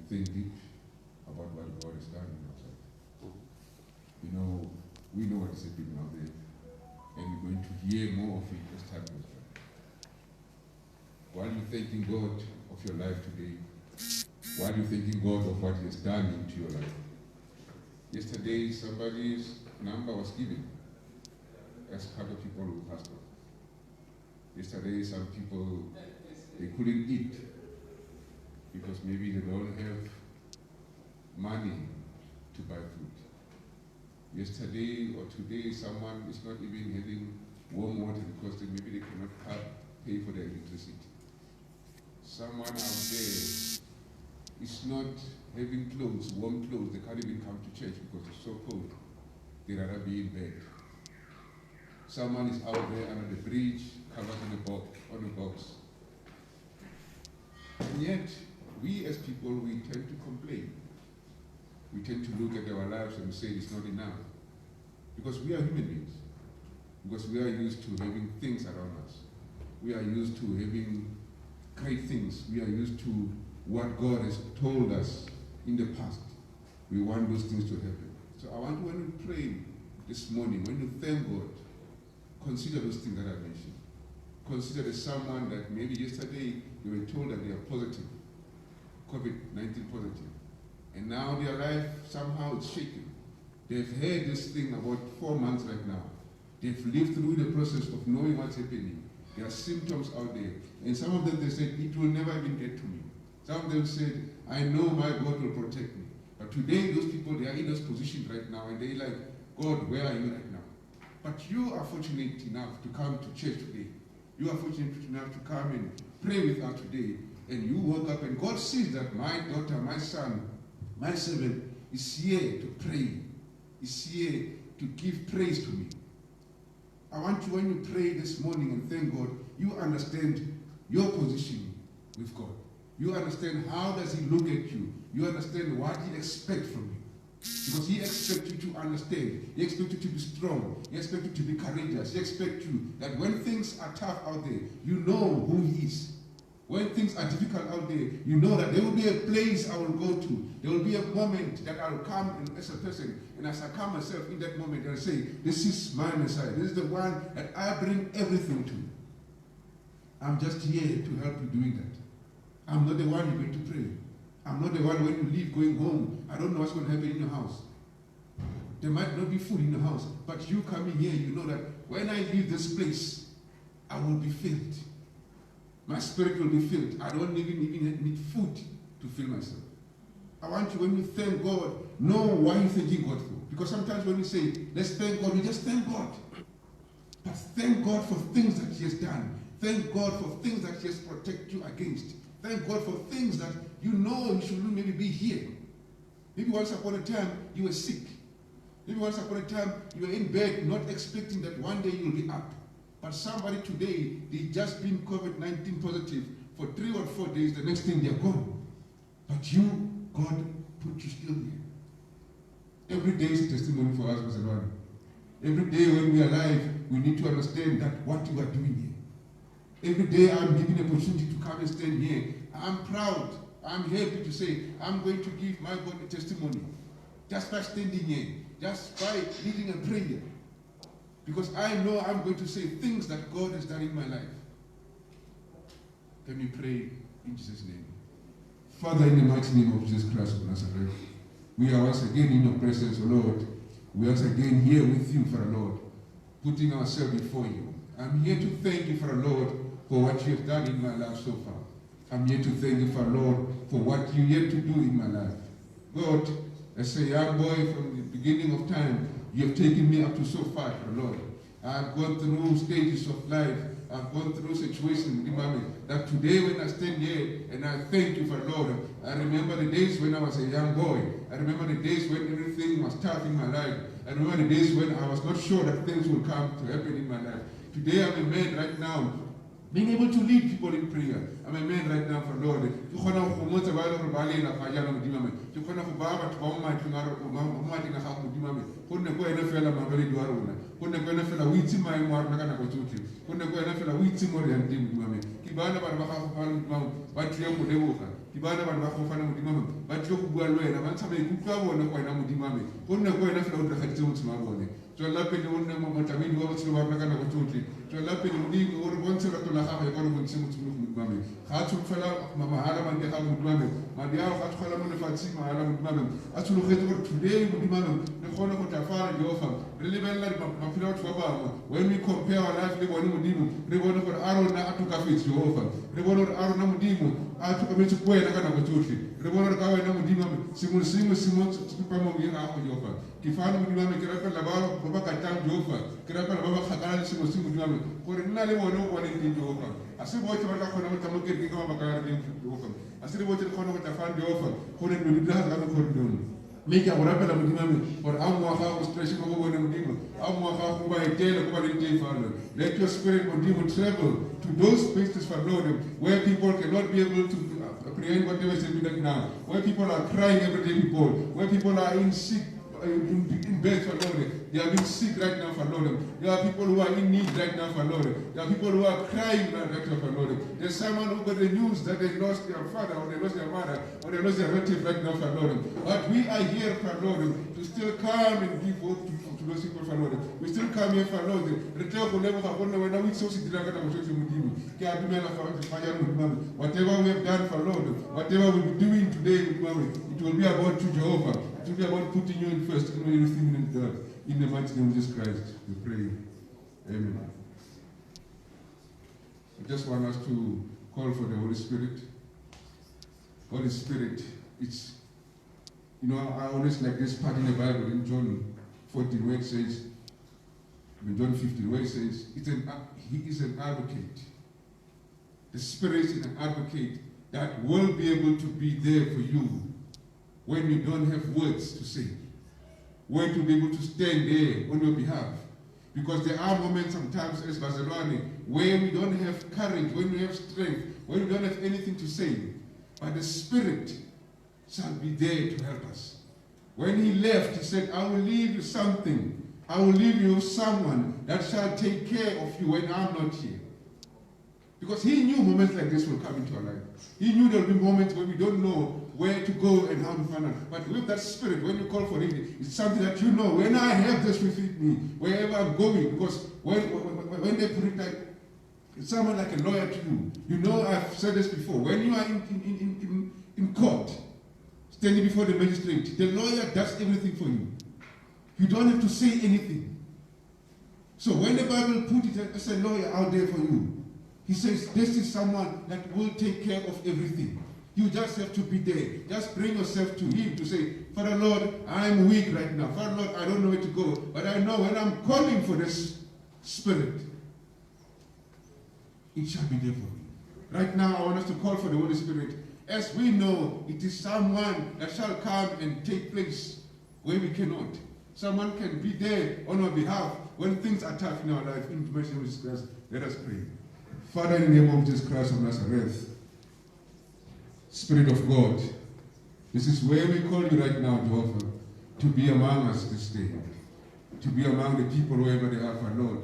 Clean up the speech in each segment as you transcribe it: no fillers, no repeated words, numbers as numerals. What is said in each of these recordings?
think deep about what God has done in our life. You know, we know what is happening out there, and we're going to hear more of it as time goes by. While you're thanking God of your life today, while you're thanking God of what He has done into your life. Yesterday, somebody's number was given as part of people who passed on. Yesterday, some people, they couldn't eat because maybe they don't have money to buy food. Yesterday or today, someone is not even having warm water because maybe they cannot pay for their electricity. Someone out there is not having clothes, warm clothes. They can't even come to church because it's so cold. They'd rather be in bed. Someone is out there under the bridge, covered on a box. And yet, we as people, we tend to complain. We tend to look at our lives and say it's not enough. Because we are human beings. Because we are used to having things around us. We are used to having great things. We are used to what God has told us in the past. We want those things to happen. So I want, when we pray this morning, when you thank God, consider those things that I mentioned. Consider there's someone that maybe yesterday they were told that they are positive, COVID-19 positive. And now their life somehow is shaken. They've heard this thing about 4 months right now. They've lived through the process of knowing what's happening. There are symptoms out there. And some of them, they said, it will never even get to me. Some of them said, I know my God will protect me. But today, those people, they are in those positions right now, and they're like, God, where are you right now? But you are fortunate enough to come to church today. You are fortunate enough to come and pray with us today. And you woke up, and God sees that my daughter, my son, my servant is here to pray, is here to give praise to me. I want you, when you pray this morning and thank God, you understand your position with God. You understand how does He look at you. You understand what He expects from you. Because He expects you to understand. He expects you to be strong. He expects you to be courageous. He expects you that when things are tough out there, you know who He is. When things are difficult out there, you know that there will be a place I will go to. There will be a moment that I will come as a person. And as I come myself in that moment, I'll say, this is my Messiah. This is the one that I bring everything to. I'm just here to help you doing that. I'm not the one you're going to pray. I'm not the one when you leave going home. I don't know what's going to happen in your house. There might not be food in the house. But you coming here, you know that when I leave this place, I will be filled. My spirit will be filled. I don't even need food to fill myself. I want you, when you thank God, know why you're thanking God for. Because sometimes when we say, let's thank God, we just thank God. But thank God for things that He has done. Thank God for things that He has protected you against. Thank God for things that you know you shouldn't maybe be here. Maybe once upon a time you were sick. Maybe once upon a time you were in bed not expecting that one day you'll be up. But somebody today, they just been COVID-19 positive for 3 or 4 days, the next thing they're gone. But you, God put you still here. Every day is a testimony for us, Mr. Rwanda. Every day when we are alive, we need to understand that what you are doing here. Every day I'm given the opportunity to come and stand here. I'm proud. I'm happy to say I'm going to give my God a testimony. Just by standing here, just by leading a prayer. Because I know I'm going to say things that God has done in my life. Can we pray in Jesus' name? Father, in the mighty name of Jesus Christ of Nazareth, we are once again in your presence, O Lord. We are once again here with you, Father Lord, putting ourselves before you. I'm here to thank you, Father Lord, for what you have done in my life so far. I'm here to thank you, Father Lord, for what you're yet to do in my life. God, as a young boy from the beginning of time, you have taken me up to so far, Lord. I've gone through stages of life. I've gone through situations, that today when I stand here and I thank you for Lord, I remember the days when I was a young boy. I remember the days when everything was tough in my life. I remember the days when I was not sure that things would come to happen in my life. Today I'm a man right now, being able to lead people in prayer. I'm a man right now for Lord. ke bana bana ba go fana modimo ame ba tlile go bua le wena ba ntsha maikutlo a bone go wena modimo ame go nne go wena fela o diragaditse botshelo ba bone tswelela pele o nne motlamedi wa botshelo ba rona ka nako tsotlhe tswelela pele modimo o re bontshe rato la gago e ka re bontshe modimo modimo ame ga a tsholofela mahala madi a gago modimo ame madi ao ga a tlogela mo lefatsheng mahala modimo ame a tshologetse gore today modimo ame re kgone go tla fana Jehova re lebelela maphelo a batho ba bangwe when we compare our life le bone modimo re bone gore a rona a tokafetse Jehova re bone gore a rona modimo a tlhokometse ko wena ka nako tsotlhe re bone gore ka wena modimo ame sengwe le sengwe se mo tsepamong e gago Jehova ke fana modimo ame ke rapela ba ba katang Jehova ke rapela ba ba kgakala le sengwe se modimo ame gore nna le bone o bone teng Jehova a se botlhe ba tla kgona go tla mo kerekeng ka mabaka a reng Jehova a se le botlhe le kgona go tla fana Jehova gore dilo di diragatsa ka mekgwa dilo mme ke a go rapela modimo ame gore a mongwe wa gago stretch mo go bone modimo a mongwe wa gago go ba etele go ba leng teng Father let your spirit modimo travel to those places for Lord where people cannot be able to apprehend whatever is happening now where people are crying every day people where people are in sick in bed for Lord they are being sick right now for Lord there are people who are in need right now for Lord there are people who are crying right now for Lord there's someone who got the news that they lost their father or they lost their mother or they lost their relative right now for Lord but we are here for Lord to still come and give hope to those people for Lord we still come here for Lord re tle go leboga bona wena o itse o se dira ka nako tsotlhe modimo ke a dumela fa re fanya modimo whatever we have done for Lord whatever we will be doing today modimo it will be about you Jehovah it will be about putting you in first and everything in the in the mighty name of Jesus Christ we pray amen. I just want us to call for the Holy Spirit. Holy Spirit, it's, you know, I always like this part in the Bible in John 14 where it says, in John 15 where it says, he is an advocate. The Spirit is an advocate that will be able to be there for you when you don't have words to say. When to be able to stand there on your behalf. Because there are moments sometimes as Barcelona where we don't have courage, when we have strength, when we don't have anything to say. But the Spirit shall be there to help us. When he left, he said, I will leave you something. I will leave you someone that shall take care of you when I'm not here. Because he knew moments like this will come into our life. He knew there will be moments where we don't know where to go and how to find out. But with that Spirit, when you call for it, it's something that you know. When I have this within me, wherever I'm going, because when they put it like, it's someone like a lawyer to you. You know, I've said this before. When you are in court, standing before the magistrate, the lawyer does everything for you. You don't have to say anything. So when the Bible put it as a lawyer out there for you, he says, this is someone that will take care of everything. You just have to be there. Just bring yourself to him to say, Father Lord, I'm weak right now. Father Lord, I don't know where to go. But I know when I'm calling for this Spirit, it shall be there for me. Right now, I want us to call for the Holy Spirit. As we know, it is someone that shall come and take place where we cannot. Someone can be there on our behalf when things are tough in our life. In the name of Jesus Christ, let us pray. Father, in the name of Jesus Christ of Nazareth, Spirit of God, this is where we call you right now, Jehovah, to be among us this day, to be among the people wherever they are, for Lord,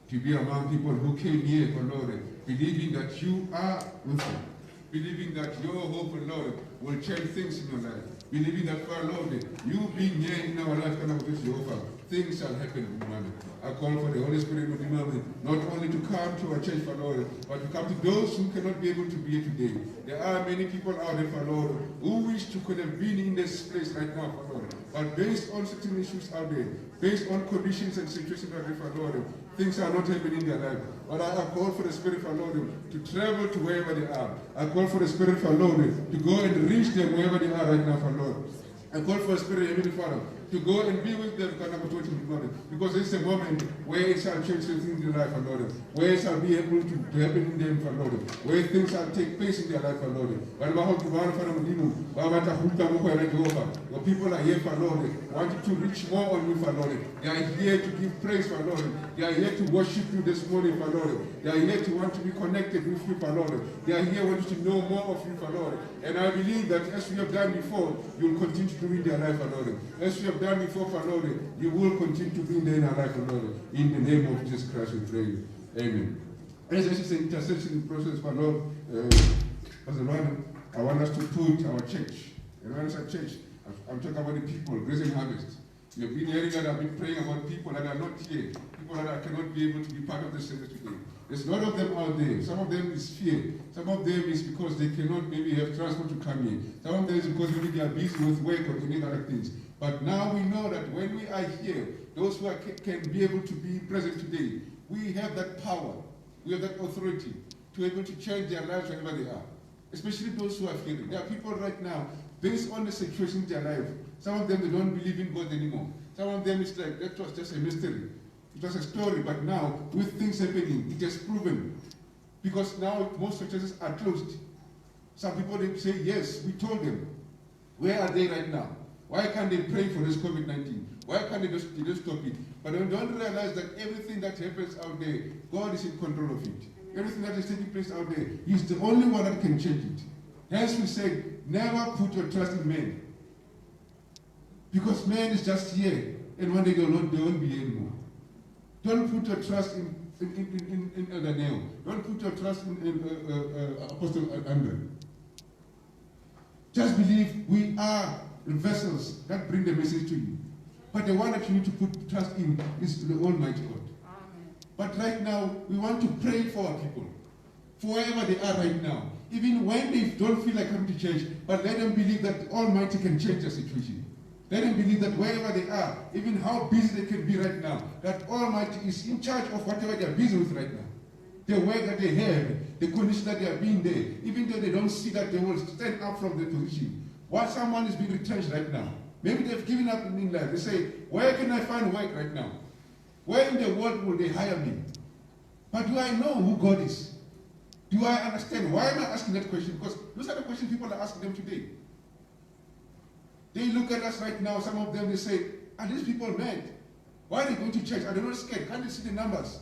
to be among people who came here, for Lord, believing that you are with them, believing that your hope, for Lord, will change things in your life, believing that, for Lord, you being here in our life, Jehovah, things shall happen, Lord. I call for the Holy Spirit, not only to come to our church, for Lord, but to come to those who cannot be able to be here today. There are many people out there, for Lord, who wish to could have been in this place right now, for Lord. But based on certain issues out there, based on conditions and situations out there, for Lord, things are not happening in their life. But I call for the Spirit, for Lord, to travel to wherever they are. I call for the Spirit, for Lord, to go and reach them wherever they are right now, for Lord. I call for the Spirit, Heavenly Father, to go and be with them, because it's a moment where it shall change things in their life, Lord, where it shall be able to happen in them, Lord, where things shall take place in their life, Lord. Your people are here, Lord, wanting to reach more on you, Lord. They are here to give praise, Lord. They are here to worship you this morning, Lord. They are here to want to be connected with you, Lord. They are here wanting to know more of you, Lord. And I believe that as we have done before, you will continue to do in their life, Lord. As we have done before, Lord, you will continue to be there in our life, Lord. In the name of Jesus Christ, we pray. Amen. As I say, intercession process, Lord, as the Lord, I want us to put our church, and when I say church, I'm talking about the people, Grace and Harvest. You've been hearing that I've been praying about people that are not here, people that cannot be able to be part of the service today. There's a lot of them out there. Some of them is fear. Some of them is because they cannot maybe have transport to come in. Some of them is because maybe they are busy with work or any other things. But now we know that when we are here, those who can be able to be present today, we have that power, we have that authority to be able to change their lives wherever they are. Especially those who are feeling. There are people right now, based on the situation in their life, some of them they don't believe in God anymore. Some of them it's like that was just a mystery. It was a story, but now with things happening, it has proven. Because now most churches are closed. Some people they say, yes, we told them. Where are they right now? Why can't they pray for this COVID-19? Why can't they just stop it? But they don't realize that everything that happens out there, God is in control of it. Everything that is taking place out there, He's the only one that can change it. Hence we say, never put your trust in man. Because man is just here, and one day they won't be here anymore. Don't put your trust in Elder Neo. Don't put your trust in Apostle Andrew. Just believe we are the vessels that bring the message to you. But the one that you need to put trust in is the Almighty God. Amen. But right now, we want to pray for our people, for wherever they are right now. Even when they don't feel like coming to church, but let them believe that the Almighty can change the situation. Let them believe that wherever they are, even how busy they can be right now, that Almighty is in charge of whatever they are busy with right now. The work that they have, the condition that they are being there, even though they don't see that they will stand up from their position. While someone is being retrenched right now, maybe they've given up in life. They say, where can I find work right now? Where in the world will they hire me? But do I know who God is? Do I understand? Why am I asking that question? Because those are the questions people are asking them today. They look at us right now, some of them, they say, are these people mad? Why are they going to church? Are they not scared? Can't they see the numbers?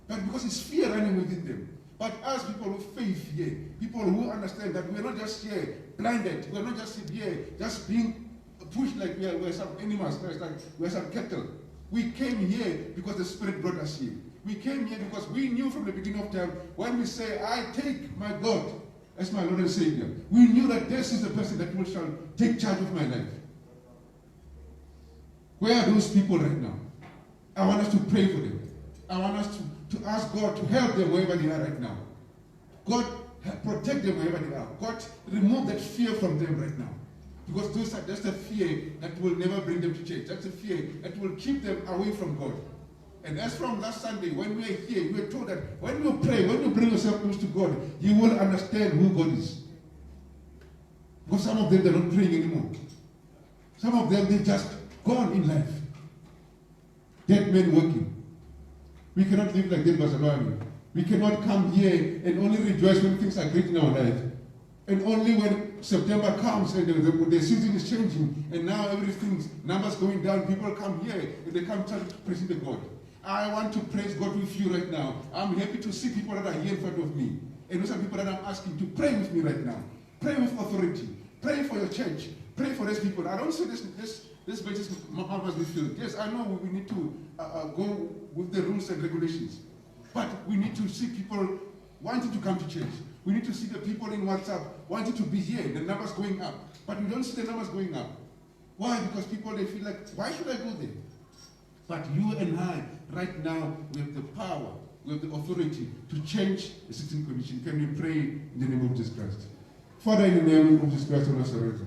But because it's fear running within them. But us people with faith here, people who understand that we're not just here blinded, we're not just here just being pushed like we're some animals, like we're some cattle. We came here because the Spirit brought us here. We came here because we knew from the beginning of time, when we say, I take my God as my Lord and Savior, we knew that this is the person that will shall take charge of my life. Where are those people right now? I want us to pray for them. I want us to ask God to help them wherever they are right now. God, protect them wherever they are. God, remove that fear from them right now. Because that's a fear that will never bring them to church. That's a fear that will keep them away from God. And as from last Sunday, when we are here, we are told that when you pray, when you bring yourself close to God, you will understand who God is. Because some of them, they're not praying anymore. Some of them, they're just gone in life. Dead men working. We cannot live like that, Barcelona. We cannot come here and only rejoice when things are great in our life. And only when September comes and the season is changing and now everything's numbers going down, people come here and they come to praise the God. I want to praise God with you right now. I'm happy to see people that are here in front of me. And those are people that I'm asking to pray with me right now. Pray with authority. Pray for your church. Pray for these people. I don't say this message must be filled. Yes, I know we need to go with the rules and regulations. But we need to see people wanting to come to church. We need to see the people in WhatsApp wanting to be here, the numbers going up. But we don't see the numbers going up. Why? Because people, they feel like, why should I go there? But you and I, right now, we have the power, we have the authority to change the certain condition. Can we pray in the name of Jesus Christ? Father, in the name of Jesus Christ of Nazareth,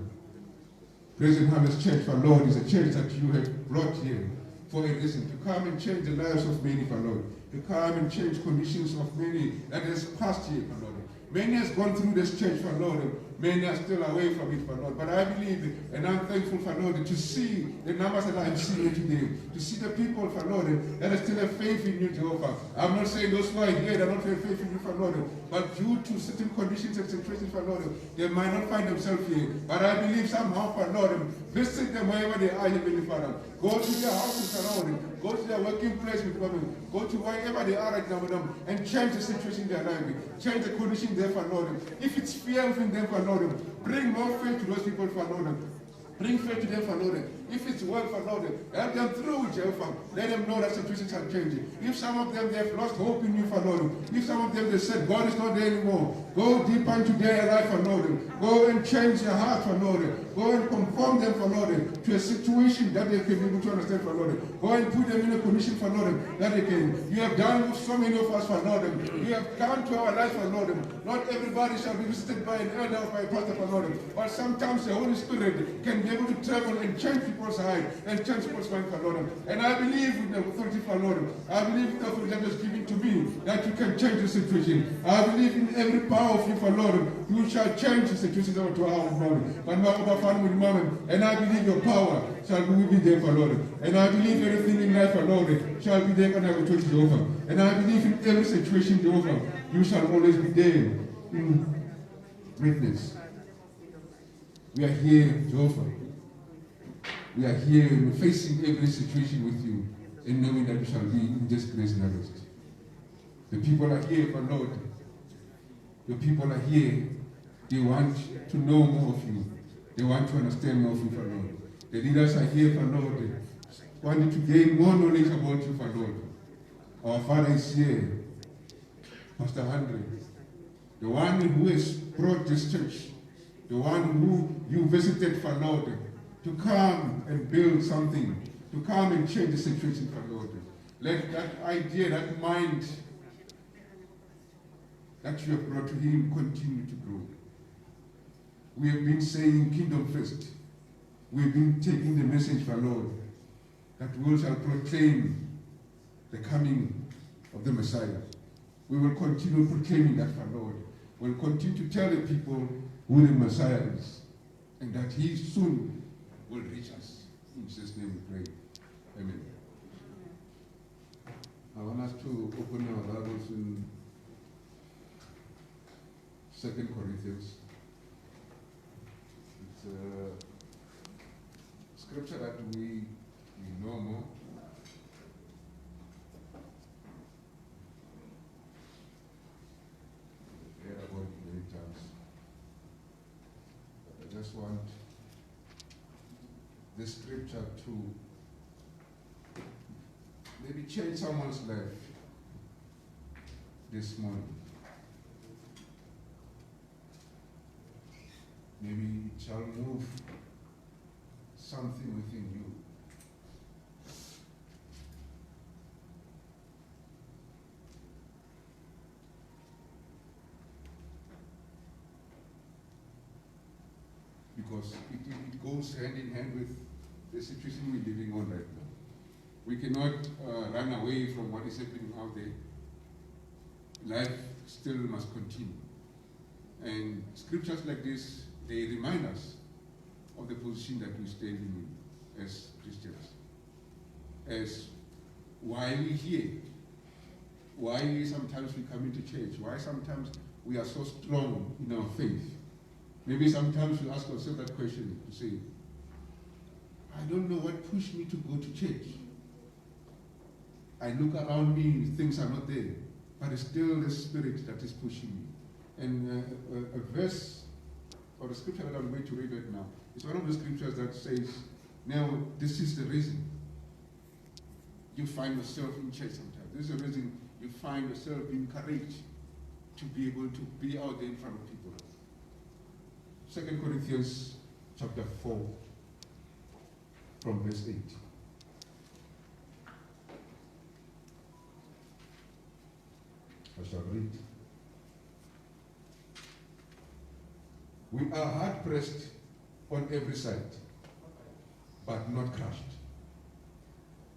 Praise and Harvest Church, for Lord, is a church that you have brought here for a reason, to come and change the lives of many, for Lord, to come and change conditions of many that has passed here, for Lord. Many has gone through this church, for Lord, many are still away from it, for Lord. But I believe, and I'm thankful, for Lord, to see the numbers that I'm seeing today, to see the people, for Lord, that still have faith in you, Jehovah. I'm not saying those who are here, they don't have faith in you, for Lord, but due to certain conditions and situations, for Lord, they might not find themselves here. But I believe somehow, for Lord, visit them wherever they are, Heavenly Father. Go to their houses, for Lord. Go to their working place with them. Go to wherever they are right now with them and change the situation in their life. Change the condition there, for Lord. If it's fear within them, for Lord, bring more faith to those people, for Lord. Bring faith to them, for Lord. If it's well for Lord, help them through, Jehovah. Let them know that situations are changing. If some of them, they have lost hope in you, for Lord. If some of them, they said, God is not there anymore. Go deeper into their life, for Lord. Go and change their heart, for Lord. Go and conform them, for Lord, to a situation that they can be able to understand, for Lord. Go and put them in a condition, for Lord, that they can. You have done with so many of us, for Lord. You have come to our life, for Lord. Not everybody shall be visited by an elder or by a pastor, for Lord. But sometimes the Holy Spirit can be able to travel and change people's heart and change people's mind, for Lord. And I believe with the authority, for Lord. I believe with the authority that is given to me that you can change the situation. I believe in every power of you, for Lord. You shall change the situation of our Lord. And I believe your power shall be there, for Lord. And I believe everything in life, for Lord, shall be there and I will touch Jehovah. And I believe in every situation, Jehovah, you shall always be there in greatness. We are here, Jehovah. We are here facing every situation with you and knowing that we shall be in this grace and harvest. The people are here, for Lord. The people are here. They want to know more of you. They want to understand more of you, for Lord. The leaders are here, for Lord, wanting to gain more knowledge about you, for Lord. Our Father is here, Pastor Andre, the one who has brought this church, the one who you visited, for Lord, to come and build something, to come and change the situation, for Lord. Let that idea, that mind that you have brought to him continue to grow. We have been saying kingdom first. We've been taking the message, for Lord, that we shall proclaim the coming of the Messiah. We will continue proclaiming that, for Lord. We'll continue to tell the people who the Messiah is, and that he soon will reach us. In Jesus' name we pray. Amen. I want us to open our Bibles in 2 Corinthians. It's a scripture that we know more. We've read about it many times. But I just want this scripture to maybe change someone's life this morning. Maybe it shall move something within you. Because it goes hand in hand with the situation we're living on right now. We cannot run away from what is happening out there. Life still must continue. And scriptures like this, they remind us of the position that we stand in as Christians. As why we're here. Why sometimes we come into church. Why sometimes we are so strong in our faith. Maybe sometimes we ask ourselves that question to say, I don't know what pushed me to go to church. I look around me, things are not there, but it's still the Spirit that is pushing me. And a verse, or the scripture that I'm going to read right now, is one of the scriptures that says, now this is the reason you find yourself in church sometimes. This is the reason you find yourself being encouraged to be able to be out there in front of people. 2 Corinthians chapter 4, from verse 8. I shall read. We are hard pressed on every side, but not crushed.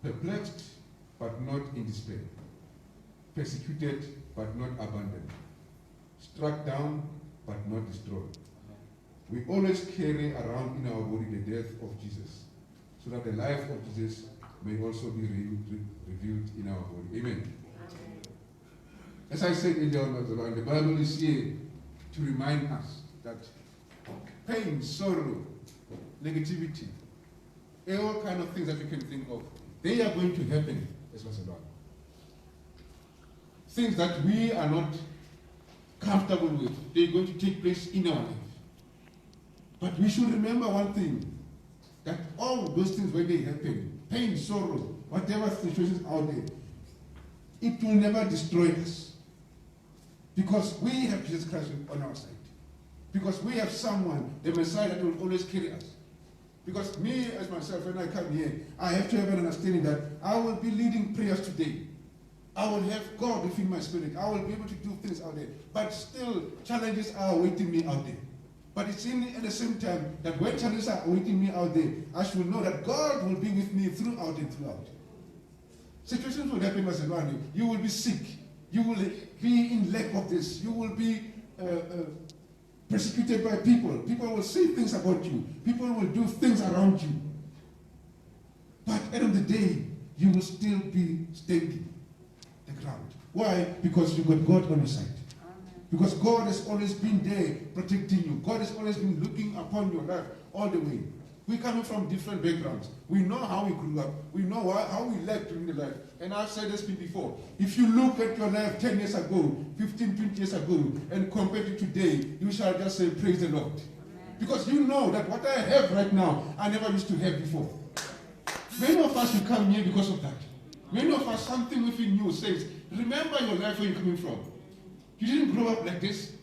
Perplexed, but not in despair. Persecuted, but not abandoned. Struck down, but not destroyed. We always carry around in our body the death of Jesus, so that the life of Jesus may also be revealed in our body. Amen. As I said earlier on, the Bible is here to remind us that pain, sorrow, negativity, all kind of things that you can think of, they are going to happen as well as well. Things that we are not comfortable with, they're going to take place in our life. But we should remember one thing, that all those things when they happen, pain, sorrow, whatever situations out there, it will never destroy us. Because we have Jesus Christ on our side. Because we have someone, the Messiah, that will always carry us. Because me, as myself, when I come here, I have to have an understanding that I will be leading prayers today. I will have God within my spirit. I will be able to do things out there. But still, challenges are awaiting me out there. But it's at the same time that when challenges are awaiting me out there, I should know that God will be with me throughout and throughout. Situations will happen, Macedonia. You will be sick. You will be in lack of this. You will be persecuted by people. People will say things about you. People will do things around you. But at the end of the day, you will still be standing the ground. Why? Because you got God on your side. Because God has always been there protecting you. God has always been looking upon your life all the way. We come from different backgrounds. We know how we grew up. We know how we lived during the life. And I've said this before. If you look at your life 10 years ago, 15, 20 years ago, and compare it today, you shall just say, praise the Lord. Amen. Because you know that what I have right now, I never used to have before. Many of us will come here because of that. Many of us, something within you says, remember your life where you're coming from. You didn't grow up like this.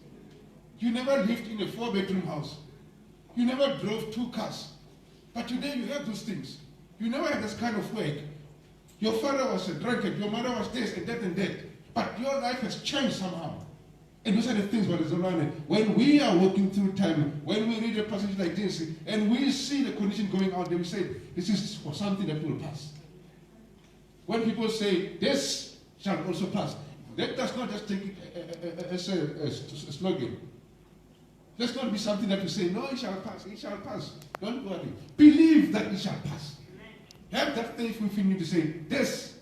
You never lived in a 4-bedroom house. You never drove 2 cars. But today you have those things. You never had this kind of work. Your father was a drunkard. Your mother was this and that and that. But your life has changed somehow. And those are the things, Brother Zolwane, when we are walking through time, when we read a passage like this, and we see the condition going out there, we say, this is for something that will pass. When people say, this shall also pass, that does not just take it as a slogan. Let's not be something that we say, no, it shall pass, it shall pass. Don't worry. Believe that it shall pass. Have that faith within you to say, this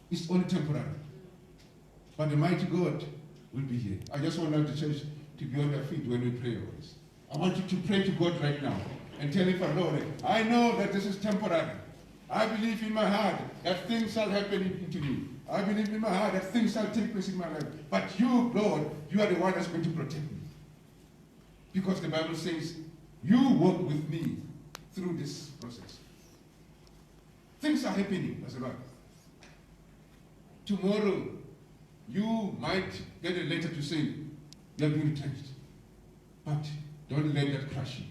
is only temporary. But the mighty God will be here. I just want the church to be on their feet when we pray always. I want you to pray to God right now and tell him, Lord, I know that this is temporary. I believe in my heart that things shall happen to me. I believe in my heart that things shall take place in my life. But you, Lord, you are the one that's going to protect me. Because the Bible says, you walk with me through this process. Things are happening, as well. Tomorrow, you might get a letter to say, you have been retrenched. But don't let that crush you.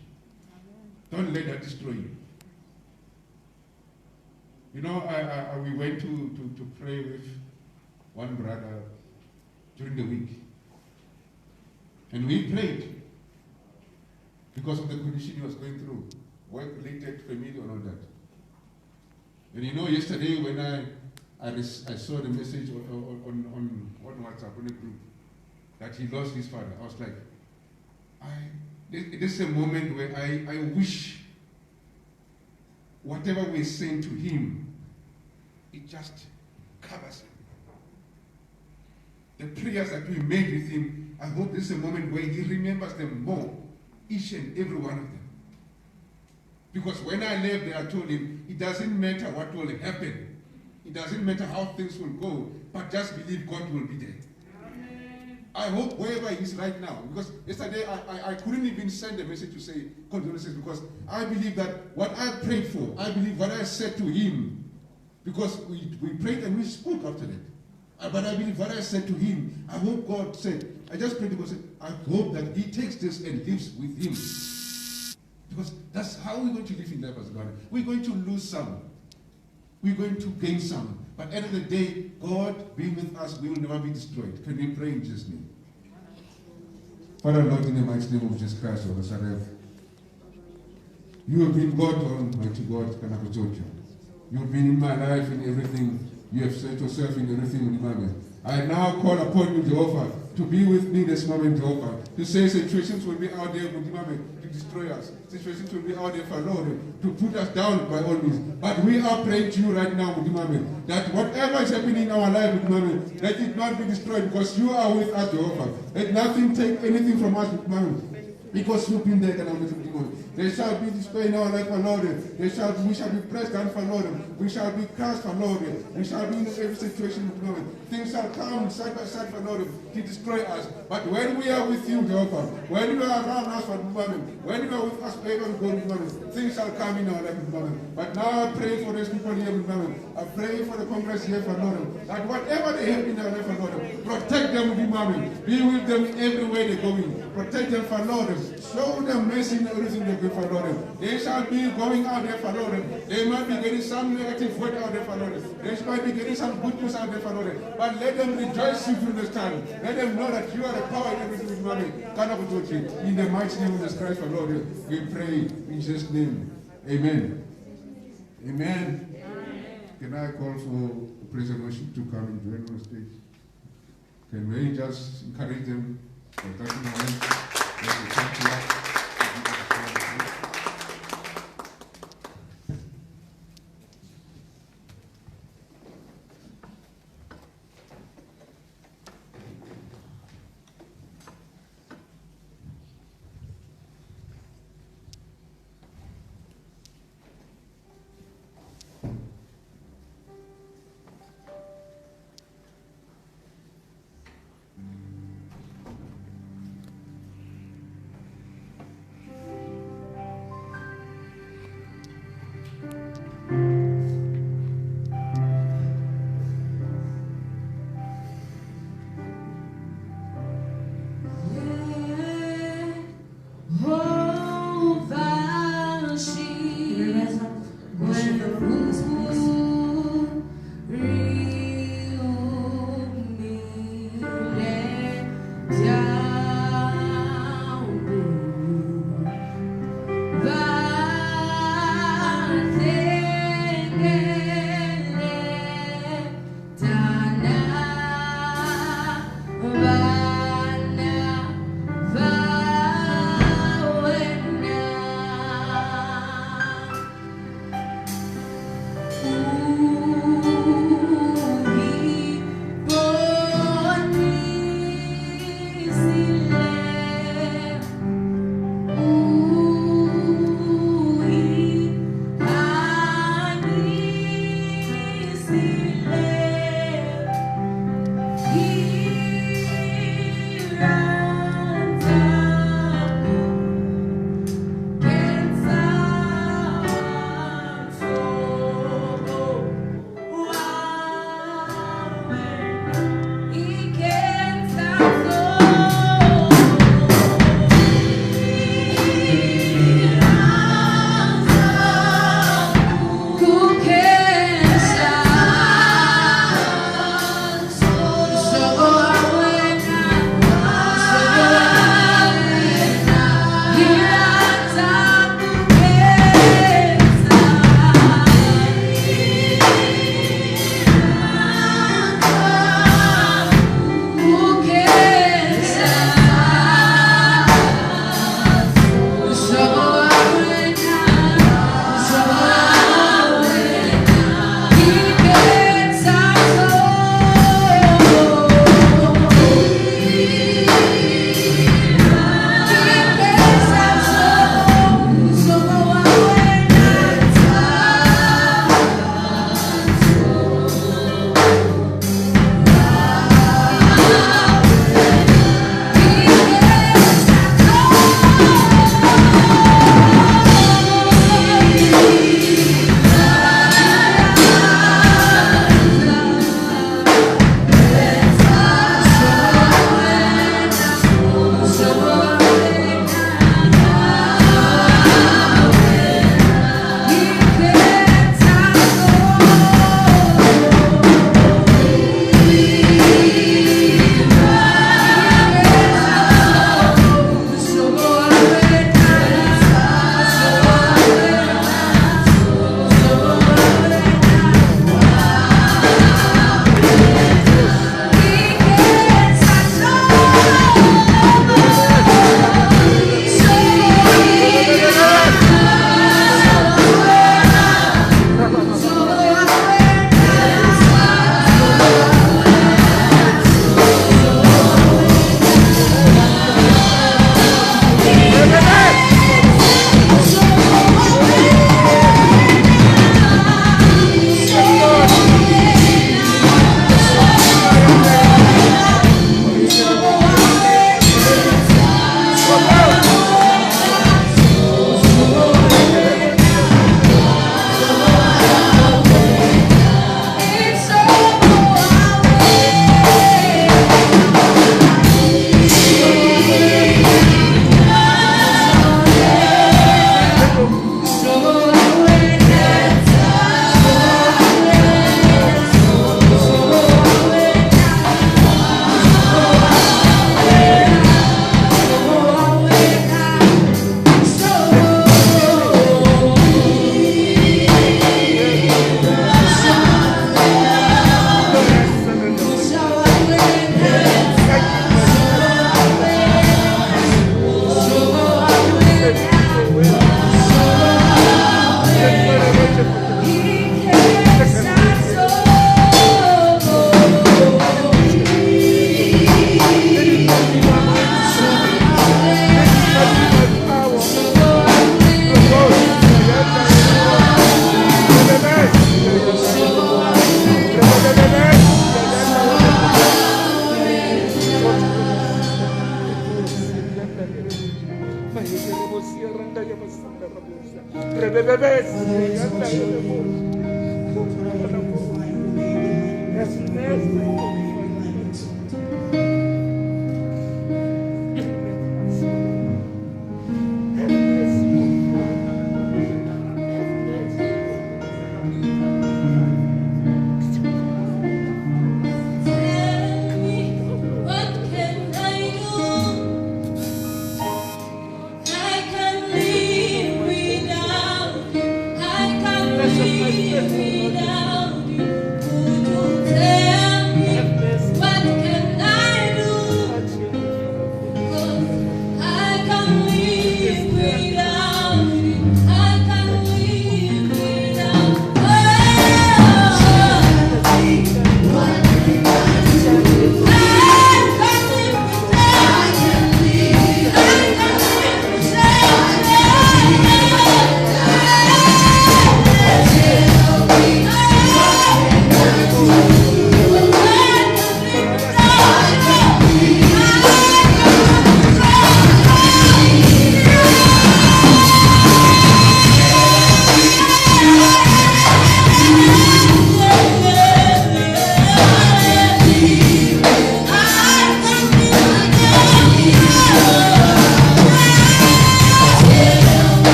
Don't let that destroy you. You know, we went to pray with one brother during the week. And we prayed because of the condition he was going through. Work-related, family, and all that. And you know, yesterday when I saw the message on WhatsApp, on a group, that he lost his father, I was like, this is a moment where I wish whatever we're saying to him, it just covers him. The prayers that we made with him, I hope this is a moment where he remembers them more, each and every one of them. Because when I left there, I told him, it doesn't matter what will happen. It doesn't matter how things will go, but just believe God will be there. Amen. I hope wherever he is right now, because yesterday I couldn't even send a message to say condolences, because I believe that what I prayed for, I believe what I said to him, because we prayed and we spoke after that. But I believe what I said to him, I hope God said, I just prayed because I hope that he takes this and lives with him. Because that's how we're going to live in life as God. We're going to lose some. We're going to gain some. But at the end of the day, God being with us, we will never be destroyed. Can we pray in Jesus' name? Father, Lord, in the mighty name of Jesus Christ of Nazareth, you have been God, Almighty God, Kanakotoja. You have been in my life in everything. You have set yourself in everything in the moment. I now call upon you, Jehovah, to be with me this moment, Jehovah. To say situations will be out there, to destroy us. Situations will be out there for Lord, to put us down by all means. But we are praying to you right now, that whatever is happening in our life, let it not be destroyed, because you are with us, Jehovah. Let nothing take anything from us, because you've been there. There shall be despair in our life, for Lord. We shall be pressed down, for Lord. We shall be crushed, for Lord. We shall be in every situation, for Lord. Things shall come side by side, for Lord, to destroy us. But when we are with you, Jehovah, when you are around us, for moment, when you are with us, wherever we go, moment, things shall come in our life, moment. But now I pray for those people here, moment. I pray for the Congress here, for Lord, that whatever they have in their life, for Lord, protect them, moment. Be with them everywhere they go in. Protect them, for Lord. Show them mercy in everything they do, for Lord. They shall be going out there, for Lord. They might be getting some negative word out there, for Lord. They might be getting some good news out there, for Lord. But let them rejoice you through this time. Let them know that you are the power in everything, mommy. In the mighty name of Jesus Christ, for Lord, we pray in Jesus' name. Amen. Amen. Can I call for praise and worship to come and join on the stage? Can we just encourage them by touching our hands? Thank you.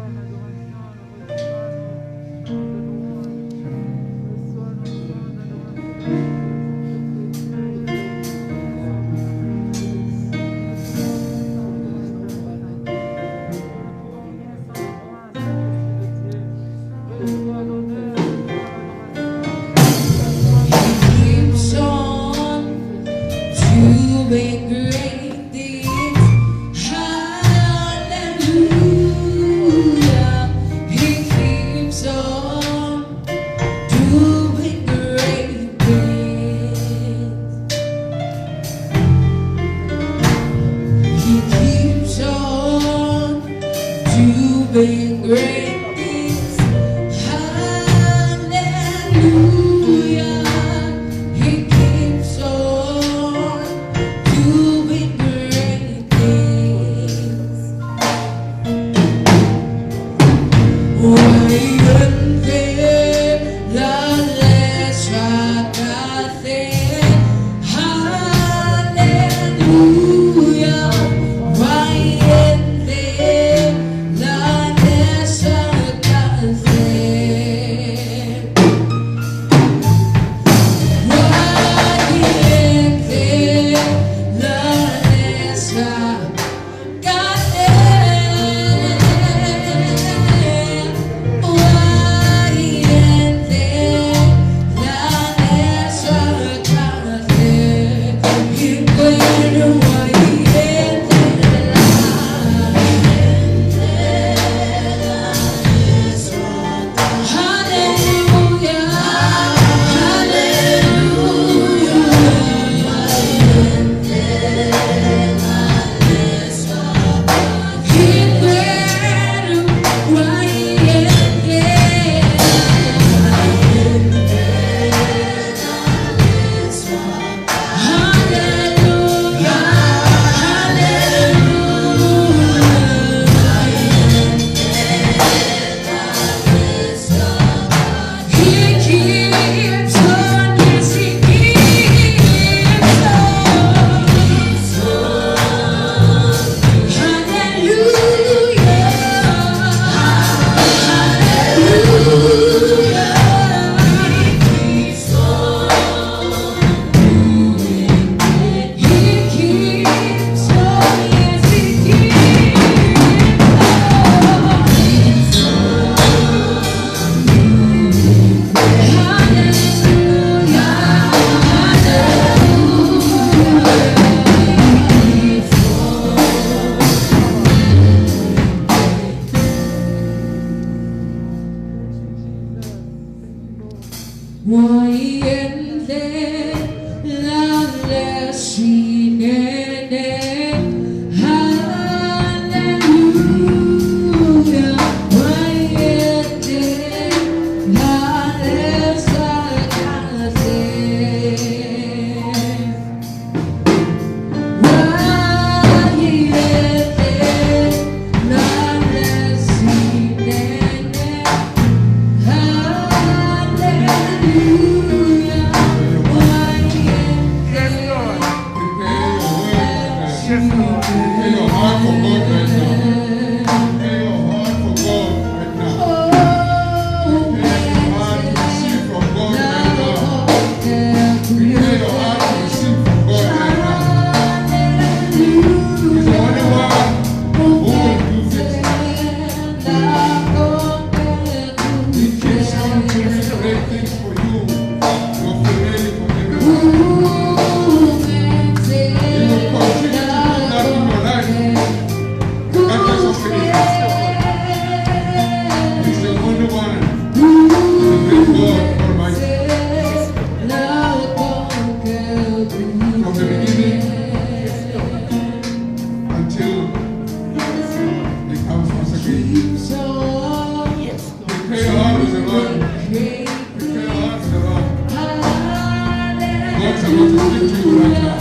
Hallelujah. until it comes once again. Prepare your heart with the Lord. Prepare your heart with the Lord. God's about to speak to you right now.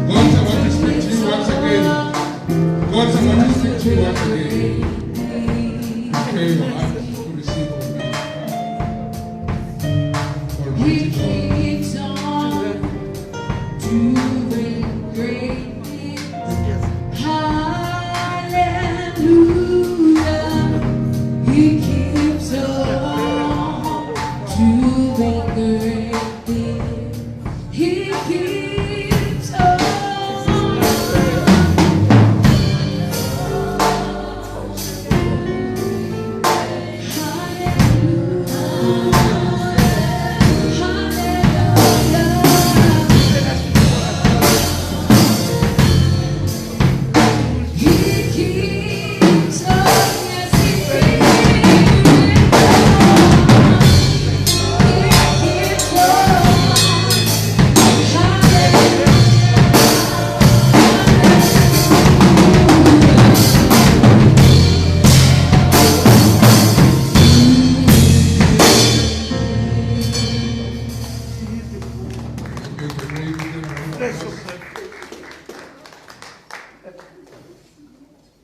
God's about to speak to you once again. God's about to speak to you once again. Prepare your heart to receive from me. Almighty God. Doing great things. Hallelujah. He keeps on doing great things. He keeps on.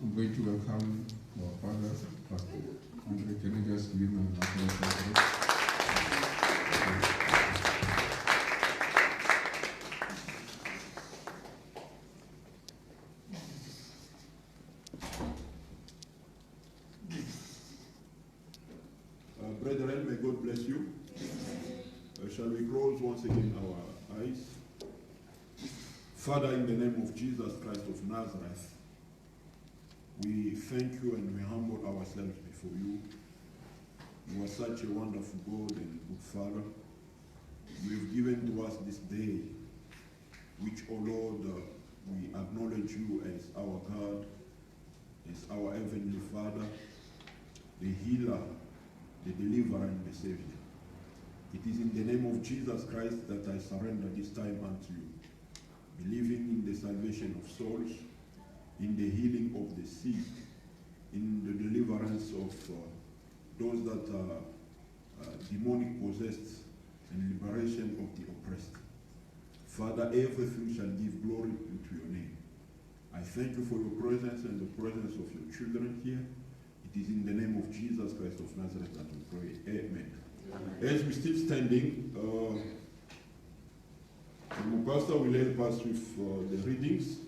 I'm going to welcome our father, Pastor Andre. Can you just give him an applause? Brethren, may God bless you. Shall we close once again our eyes? Father, in the name of Jesus Christ of Nazareth, we thank you and we humble ourselves before you. You are such a wonderful God and good Father. You have given to us this day, which, O Lord, we acknowledge you as our God, as our Heavenly Father, the healer, the deliverer, and the Savior. It is in the name of Jesus Christ that I surrender this time unto you, believing in the salvation of souls, in the healing of the sick, in the deliverance of those that are demonic possessed, and liberation of the oppressed. Father, everything shall give glory to your name. I thank you for your presence and the presence of your children here. It is in the name of Jesus Christ of Nazareth that we pray. Amen. Amen. As we're still standing, the pastor will help us with the readings.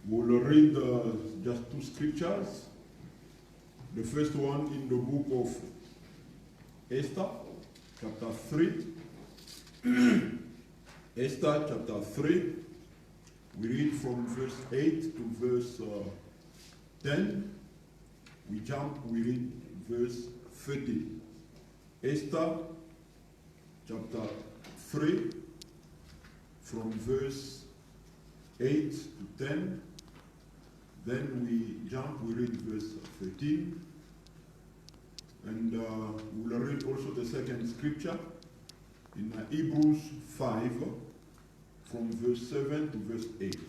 We'll read just two scriptures. The first one in the book of Esther, chapter 3. Esther, chapter 3. We read from verse 8 to verse 10. We jump, we read verse 13. Esther, chapter 3, from verse 8 to 10. Then we jump, we read verse 13. And we'll read also the second scripture in Hebrews 5, from verse 7 to verse 8.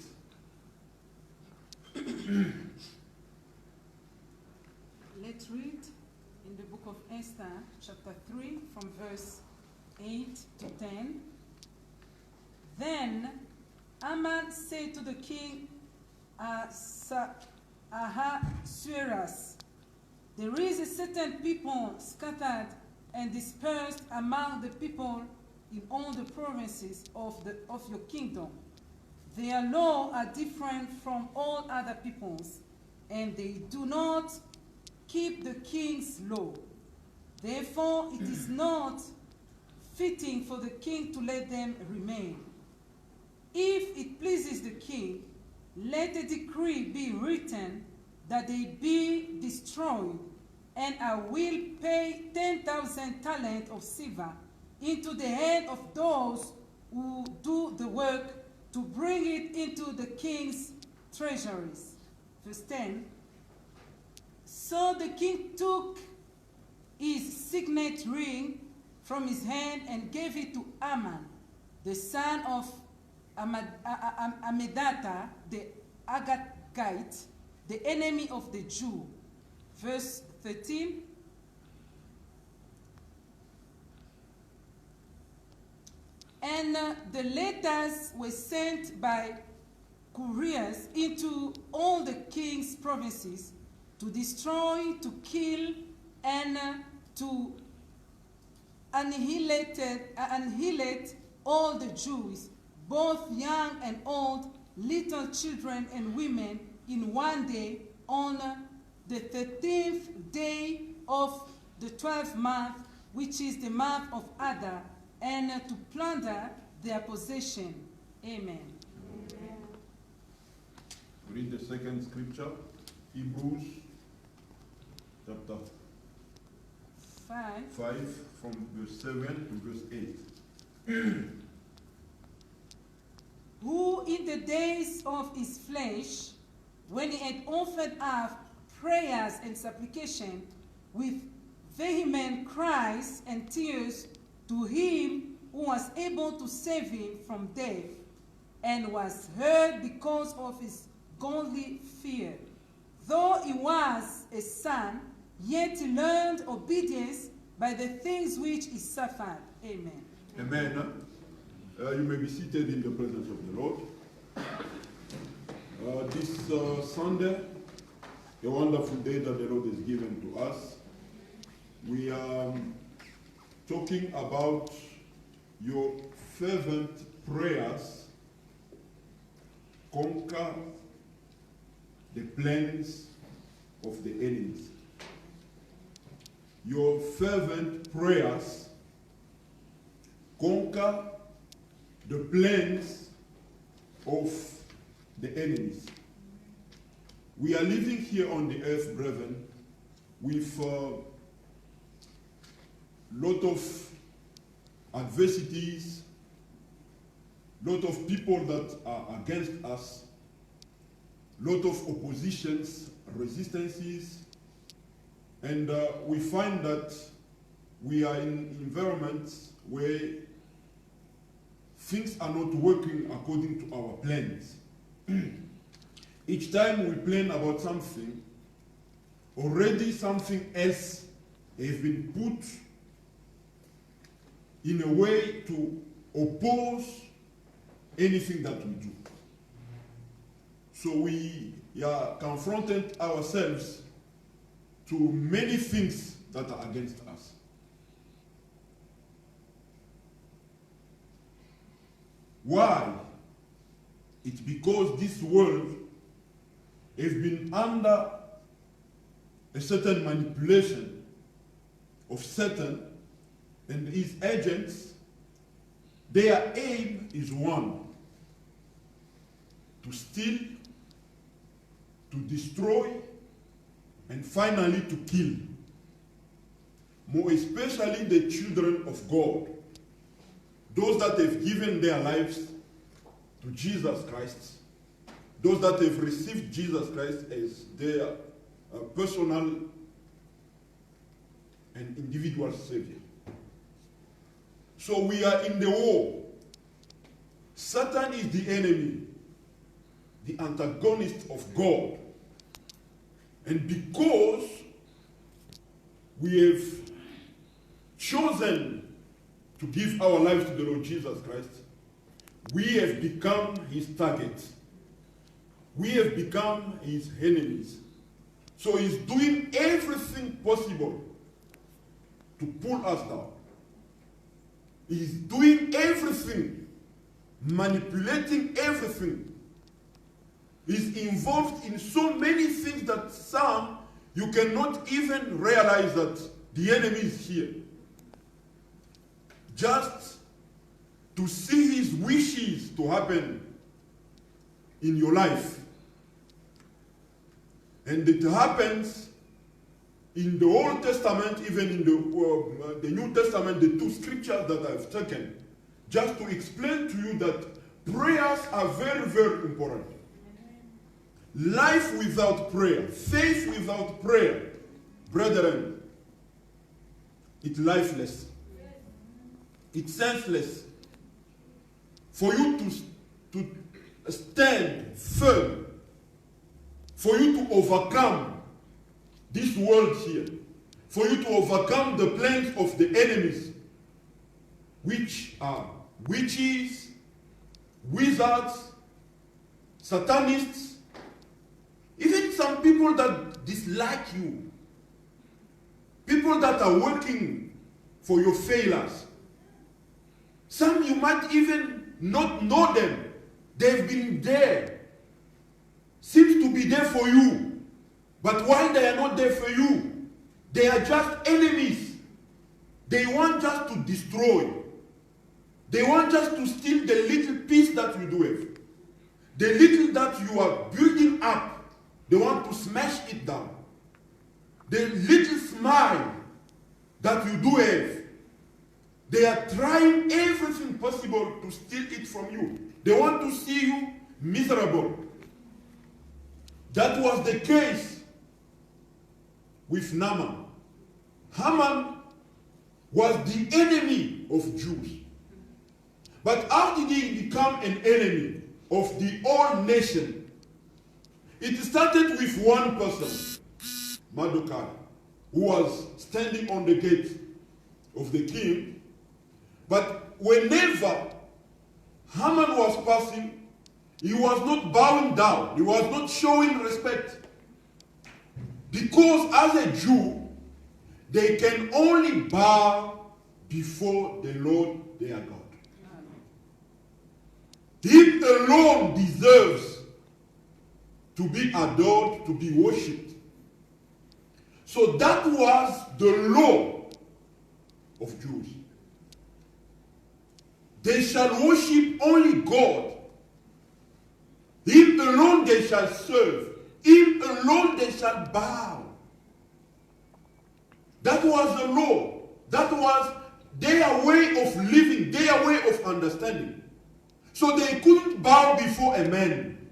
Let's read in the book of Esther, chapter 3, from verse 8 to 10. Then Haman said to the king Ahasuerus, "There is a certain people scattered and dispersed among the people in all the provinces of your kingdom. Their laws are different from all other peoples, and they do not keep the king's law. Therefore, it is not fitting for the king to let them remain. If it pleases the king, let a decree be written that they be destroyed, and I will pay 10,000 talents of silver into the hand of those who do the work to bring it into the king's treasuries." Verse 10. So the king took his signet ring from his hand and gave it to Haman, the son of Hammedatha, the Agagite, the enemy of the Jew. Verse 13. And the letters were sent by couriers into all the king's provinces to destroy, to kill, and to annihilate all the Jews, both young and old, little children and women, in one day, on the 13th day of the 12th month, which is the month of Adar, and to plunder their possession. Amen. Read the second scripture, Hebrews chapter 5 from verse 7 to verse 8. Who in the days of his flesh, when he had offered up prayers and supplication with vehement cries and tears to him who was able to save him from death, and was heard because of his godly fear. Though he was a son, yet he learned obedience by the things which he suffered. Amen. Amen. You may be seated in the presence of the Lord. This Sunday, a wonderful day that the Lord has given to us. We are talking about your fervent prayers conquer the plans of the enemies. Your fervent prayers conquer the plans of the enemies. We are living here on the earth, brethren, with a lot of adversities, lot of people that are against us, lot of oppositions, resistances, and we find that we are in environments where things are not working according to our plans. Each time we plan about something, already something else has been put in a way to oppose anything that we do. So we are confronted ourselves to many things that are against us. Why? It's because this world has been under a certain manipulation of Satan and his agents. Their aim is one: to steal, to destroy, and finally to kill. More especially the children of God, those that have given their lives to Jesus Christ, those that have received Jesus Christ as their personal and individual Savior. So we are in the war. Satan is the enemy, the antagonist of God. And because we have chosen to give our lives to the Lord Jesus Christ, we have become his target. We have become his enemies. So he's doing everything possible to pull us down. He's doing everything, manipulating everything. He's involved in so many things that some you cannot even realize that the enemy is here. Just to see his wishes to happen in your life. And it happens in the Old Testament, even in the New Testament, the two scriptures that I've taken, just to explain to you that prayers are very, very important. Life without prayer, faith without prayer, brethren, it's lifeless. It's senseless. For you to stand firm for you to overcome this world here, for you to overcome the plans of the enemies, which are witches, wizards, satanists, even some people that dislike you, people that are working for your failures. Some you might even not know them. They've been there, seems to be there for you. But while they are not there for you, they are just enemies. They want just to destroy. They want just to steal the little piece that you do have. The little that you are building up, they want to smash it down. The little smile that you do have, they are trying everything possible to steal it from you. They want to see you miserable. That was the case with Naaman. Haman was the enemy of Jews. But how did he become an enemy of the whole nation? It started with one person, Mordecai, who was standing on the gate of the king. But whenever Haman was passing, he was not bowing down. He was not showing respect. Because as a Jew, they can only bow before the Lord their God. He alone deserves to be adored, to be worshipped. So that was the law of Jews. They shall worship only God. Him alone they shall serve. Him alone they shall bow. That was the law. That was their way of living, their way of understanding. So they couldn't bow before a man.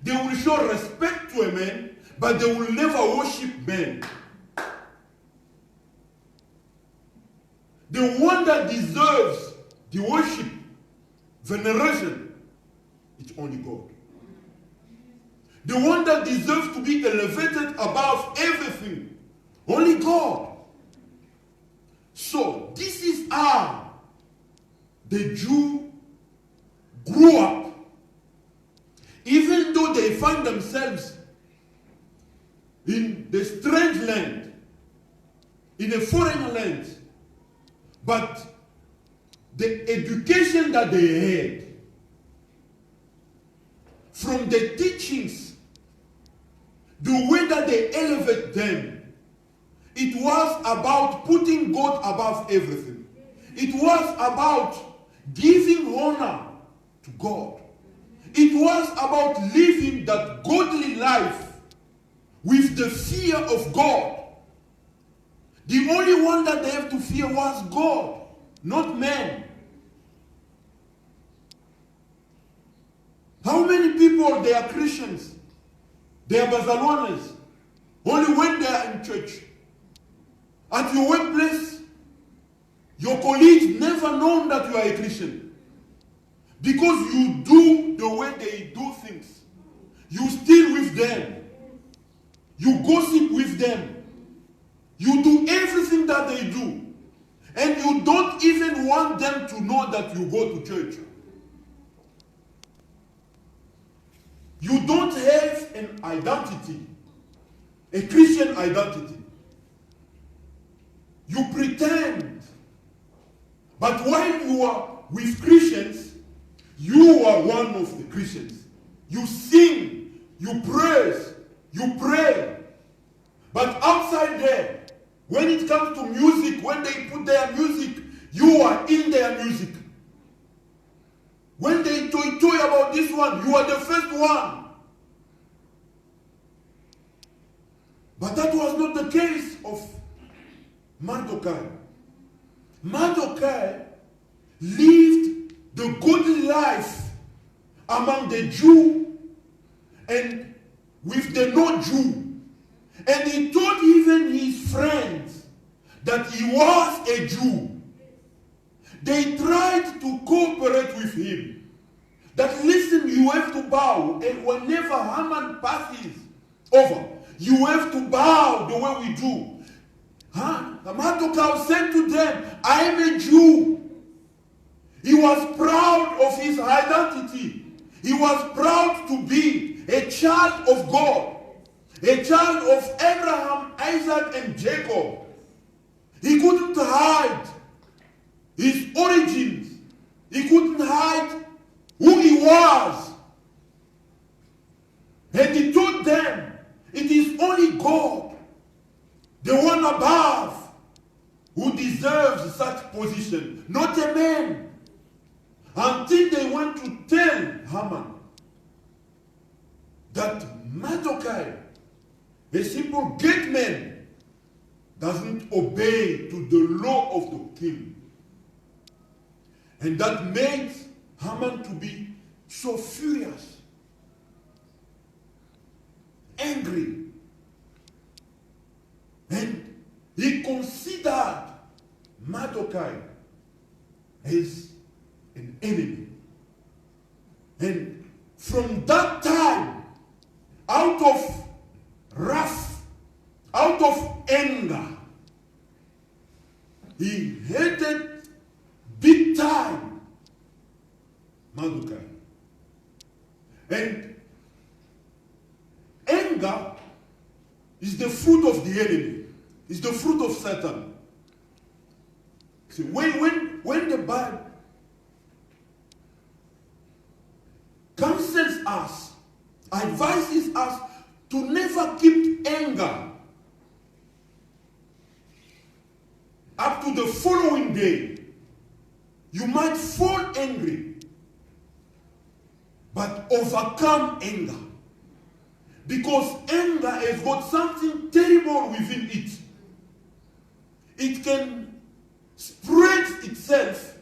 They will show respect to a man, but they will never worship men. The one that deserves the worship, veneration, it's only God. The one that deserves to be elevated above everything, only God. So this is how the Jew grew up. Even though they find themselves in the strange land, in a foreign land, but the education that they had from the teachings, the way that they elevate them, it was about putting God above everything. It was about giving honor to God. It was about living that godly life with the fear of God. The only one that they have to fear was God, not man. How many people, they are Christians, they are Barcelonas, only when they are in church? At your workplace, your colleagues never know that you are a Christian. Because you do the way they do things. You steal with them. You gossip with them. You do everything that they do. And you don't even want them to know that you go to church. You don't have an identity, a Christian identity. You pretend. But while you are with Christians, you are one of the Christians. You sing, you praise, you pray. But outside there, when it comes to music, when they put their music, you are in their music. When they toy about this one, you are the first one. But that was not the case of Mordecai. Mordecai lived the godly life among the Jew and with the non-Jew. And he told even his friends that he was a Jew. They tried to cooperate with him. that listen, you have to bow, and whenever Haman passes over, you have to bow the way we do. Mordecai said to them, I am a Jew. He was proud of his identity. He was proud to be a child of God, a child of Abraham, Isaac, and Jacob. He couldn't hide his origins. He couldn't hide who he was. And he told them, it is only God, the one above, who deserves such position, not a man. Until they went to tell Haman that Mordecai, a simple gate man, doesn't obey to the law of the king. And that made Haman to be so furious, angry. And he considered Mordecai as an enemy. And from that time, out of wrath, out of anger, he hated big time Mordecai. And anger is the fruit of the enemy. It's the fruit of Satan. See, when the Bible counsels us, advises us to never keep anger up to the following day, you might fall angry, but overcome anger. Because anger has got something terrible within it. It can spread itself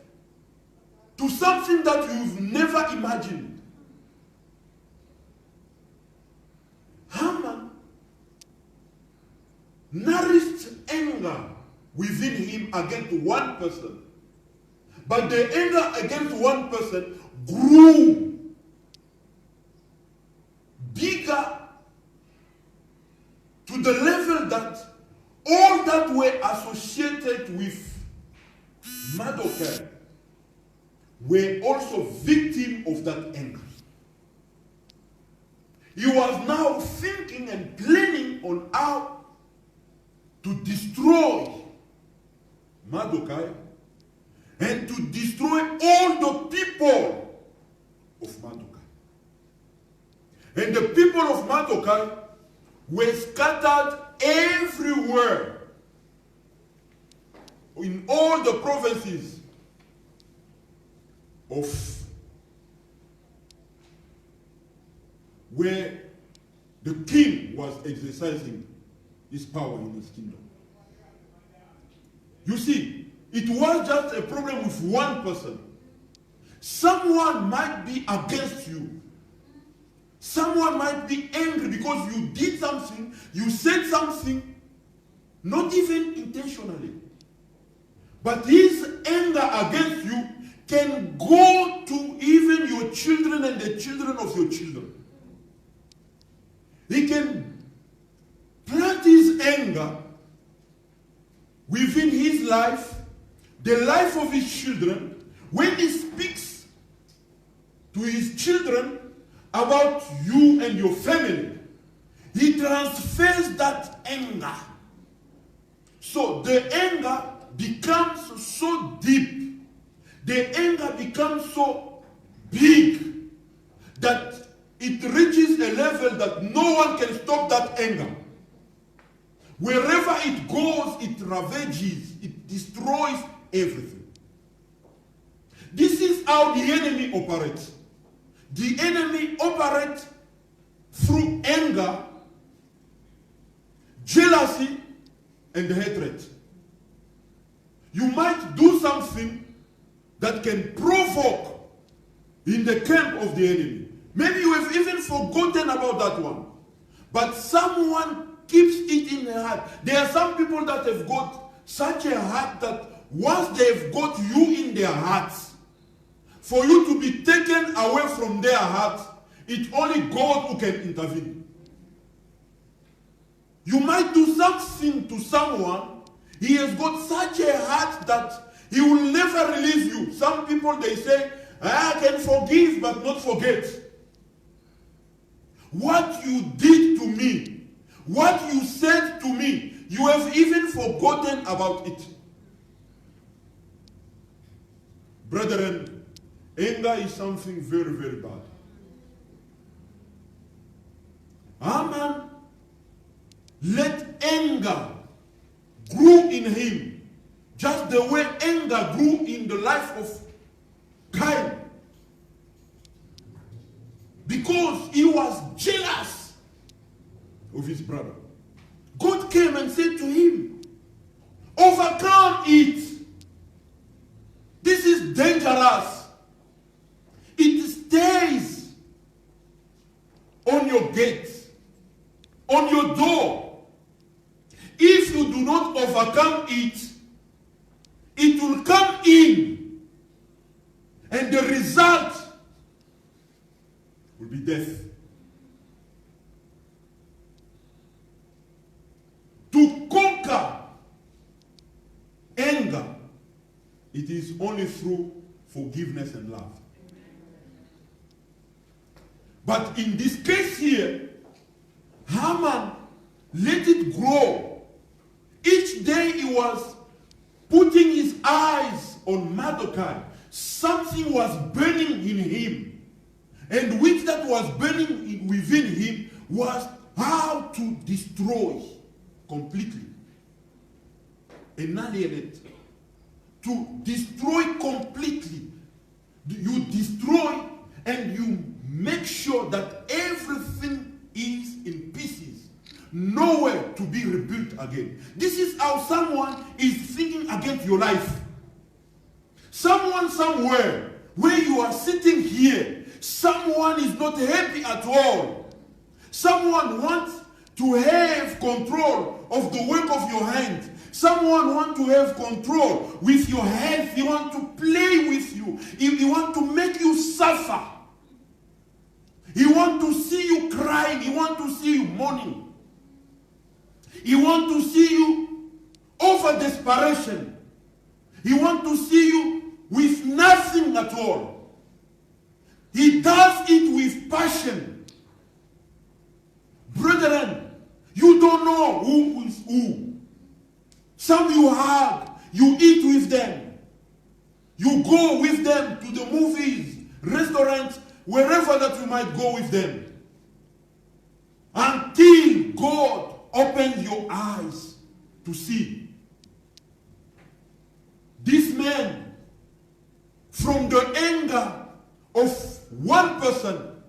to something that you've never imagined. Haman nourished anger within him against one person. But the anger against one person grew bigger to the level that all that were associated with Mordecai were also victims of that anger. He was now thinking and planning on how to destroy Mordecai and to destroy all the people of Mordecai. And the people of Mordecai were scattered everywhere in all the provinces of where the king was exercising his power in his kingdom. You see, it was just a problem with one person. Someone might be against you. Someone might be angry because you did something, you said something, not even intentionally. But his anger against you can go to even your children and the children of your children. He can plant his anger within his life, the life of his children. When he speaks to his children about you and your family, he transfers that anger. So the anger becomes so deep, the anger becomes so big that it reaches a level that no one can stop that anger. Wherever it goes, it ravages, it destroys everything. This is how the enemy operates. The enemy operates through anger, jealousy, and hatred. You might do something that can provoke in the camp of the enemy. Maybe you have even forgotten about that one. But someone keeps it in their heart. There are some people that have got such a heart that once they've got you in their hearts, for you to be taken away from their heart, it's only God who can intervene. You might do something to someone, he has got such a heart that he will never release you. Some people, they say, I can forgive but not forget. What you did to me, what you said to me, you have even forgotten about it. Brethren, anger is something very, very bad. Haman let anger grew in him, just the way anger grew in the life of Cain. Because he was jealous of his brother. God came and said to him, overcome it. This is dangerous. It stays on your gates, on your door. If you do not overcome it, it will come in, and the result will be death. To conquer anger, it is only through forgiveness and love. But in this case here, Haman let it grow. Each day he was putting his eyes on Mordecai. Something was burning in him. And which that was burning within him was how to destroy completely. Annihilate. To destroy completely. You destroy and you make sure that everything is in pieces. Nowhere to be rebuilt again. This is how someone is thinking against your life. Someone somewhere where you are sitting here, someone is not happy at all. Someone wants to have control of the work of your hand. Someone wants to have control with your health. He wants to play with you. He wants to make you suffer. He wants to see you crying. He wants to see you mourning. He wants to see you over desperation. He wants to see you with nothing at all. He does it with passion. Brethren, you don't know who is who. Some you hug, you eat with them. You go with them to the movies, restaurants, wherever that you might go with them. Until God opens your eyes to see. This man, from the anger of one person,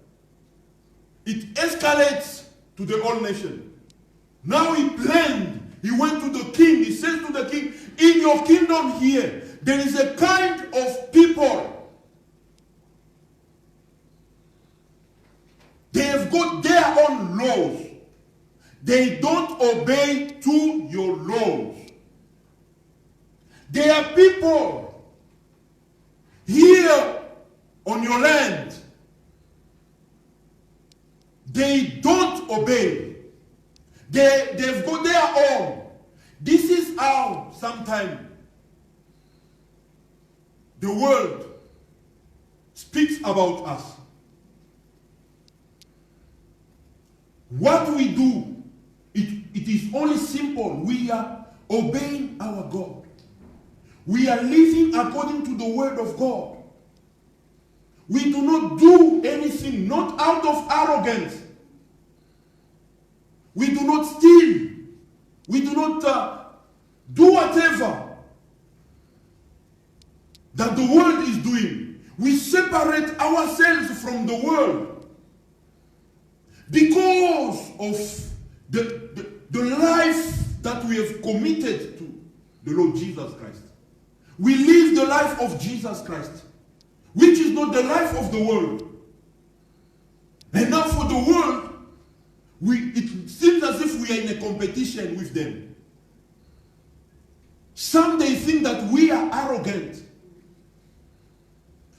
it escalates to the whole nation. Now he planned. He went to the king. He says to the king, in your kingdom here, there is a kind of people. They have got their own laws. They don't obey to your laws. There are people here on your land. They don't obey. They've got their own. This is how sometimes the world speaks about us. What we do, it is only simple. We are obeying our God. We are living according to the word of God. We do not do anything, not out of arrogance. We do not steal. We do not do whatever that the world is doing. We separate ourselves from the world because of the life that we have committed to the Lord Jesus Christ. We live the life of Jesus Christ, which is not the life of the world. And now for the world, it seems as if we are in a competition with them. Some they think that we are arrogant.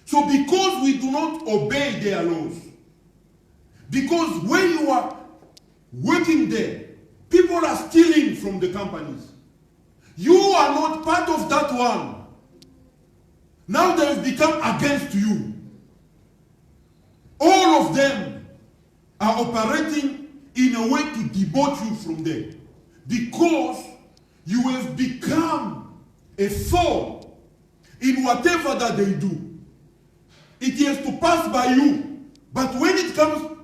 So because we do not obey their laws, because when you are working there, people are stealing from the companies. You are not part of that one. Now they have become against you. All of them are operating in a way to debauch you from there. Because you have become a thorn in whatever that they do. It has to pass by you. But when it comes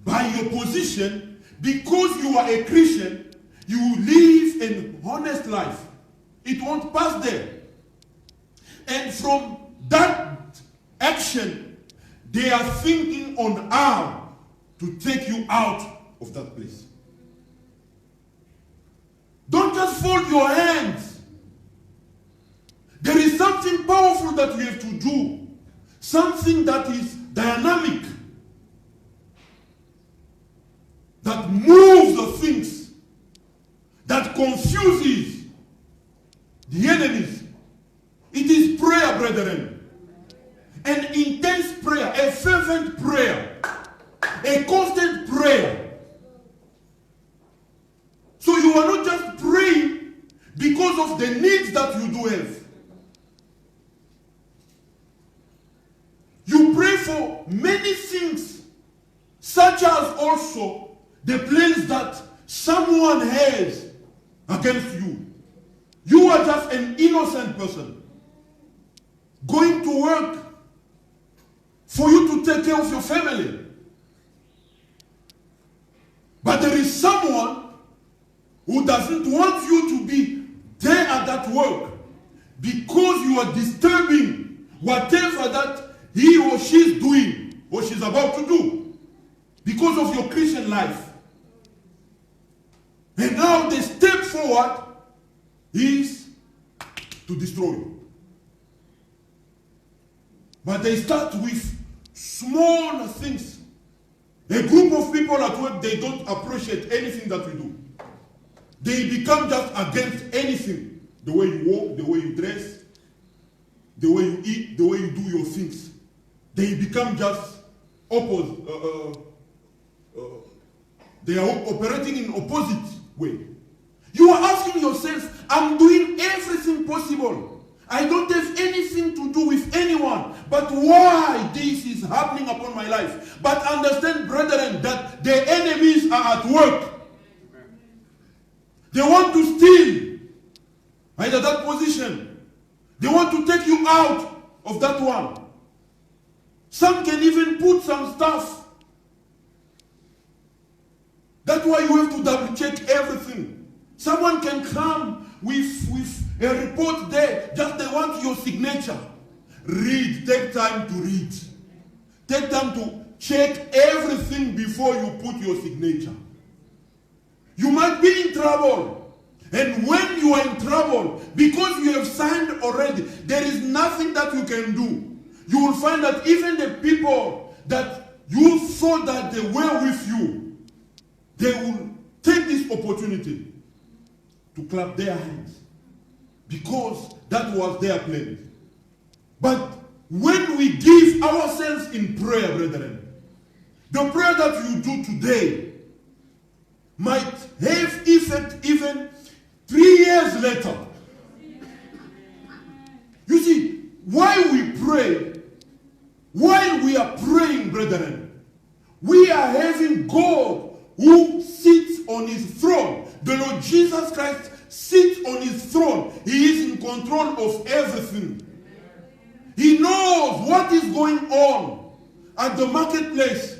by your position, because you are a Christian, you live an honest life. It won't pass there. And from that action, they are thinking on how to take you out of that place. Don't just fold your hands. There is something powerful that we have to do. Something that is dynamic. That moves the things. That confuses the enemies. It is prayer, brethren. An intense prayer, a fervent prayer, a constant prayer. So you are not just praying because of the needs that you do have. You pray for many things, such as also the plans that someone has against you. You are just an innocent person going to work for you to take care of your family. But there is someone who doesn't want you to be there at that work because you are disturbing whatever that he or she is doing or she's about to do because of your Christian life. And now the step forward is to destroy you. But they start with small things. A group of people at work, they don't appreciate anything that we do. They become just against anything. The way you walk, the way you dress, the way you eat, the way you do your things. They become just opposite. They are operating in opposite way. You are asking yourself, I'm doing everything possible. I don't have anything to do with anyone. But why this is happening upon my life? But understand, brethren, that the enemies are at work. They want to steal either that position. They want to take you out of that one. Some can even put some stuff. That's why you have to double check everything. Someone can come with a report there, just they want your signature. Read, take time to read. Take time to check everything before you put your signature. You might be in trouble. And when you are in trouble, because you have signed already, there is nothing that you can do. You will find that even the people that you thought that they were with you, they will take this opportunity to clap their hands because that was their plan. But when we give ourselves in prayer, brethren, the prayer that you do today might have effect even 3 years later. You see, while we pray, while we are praying, brethren, we are having God who sits on his throne. The Lord Jesus Christ sits on his throne. He is in control of everything. He knows what is going on at the marketplace.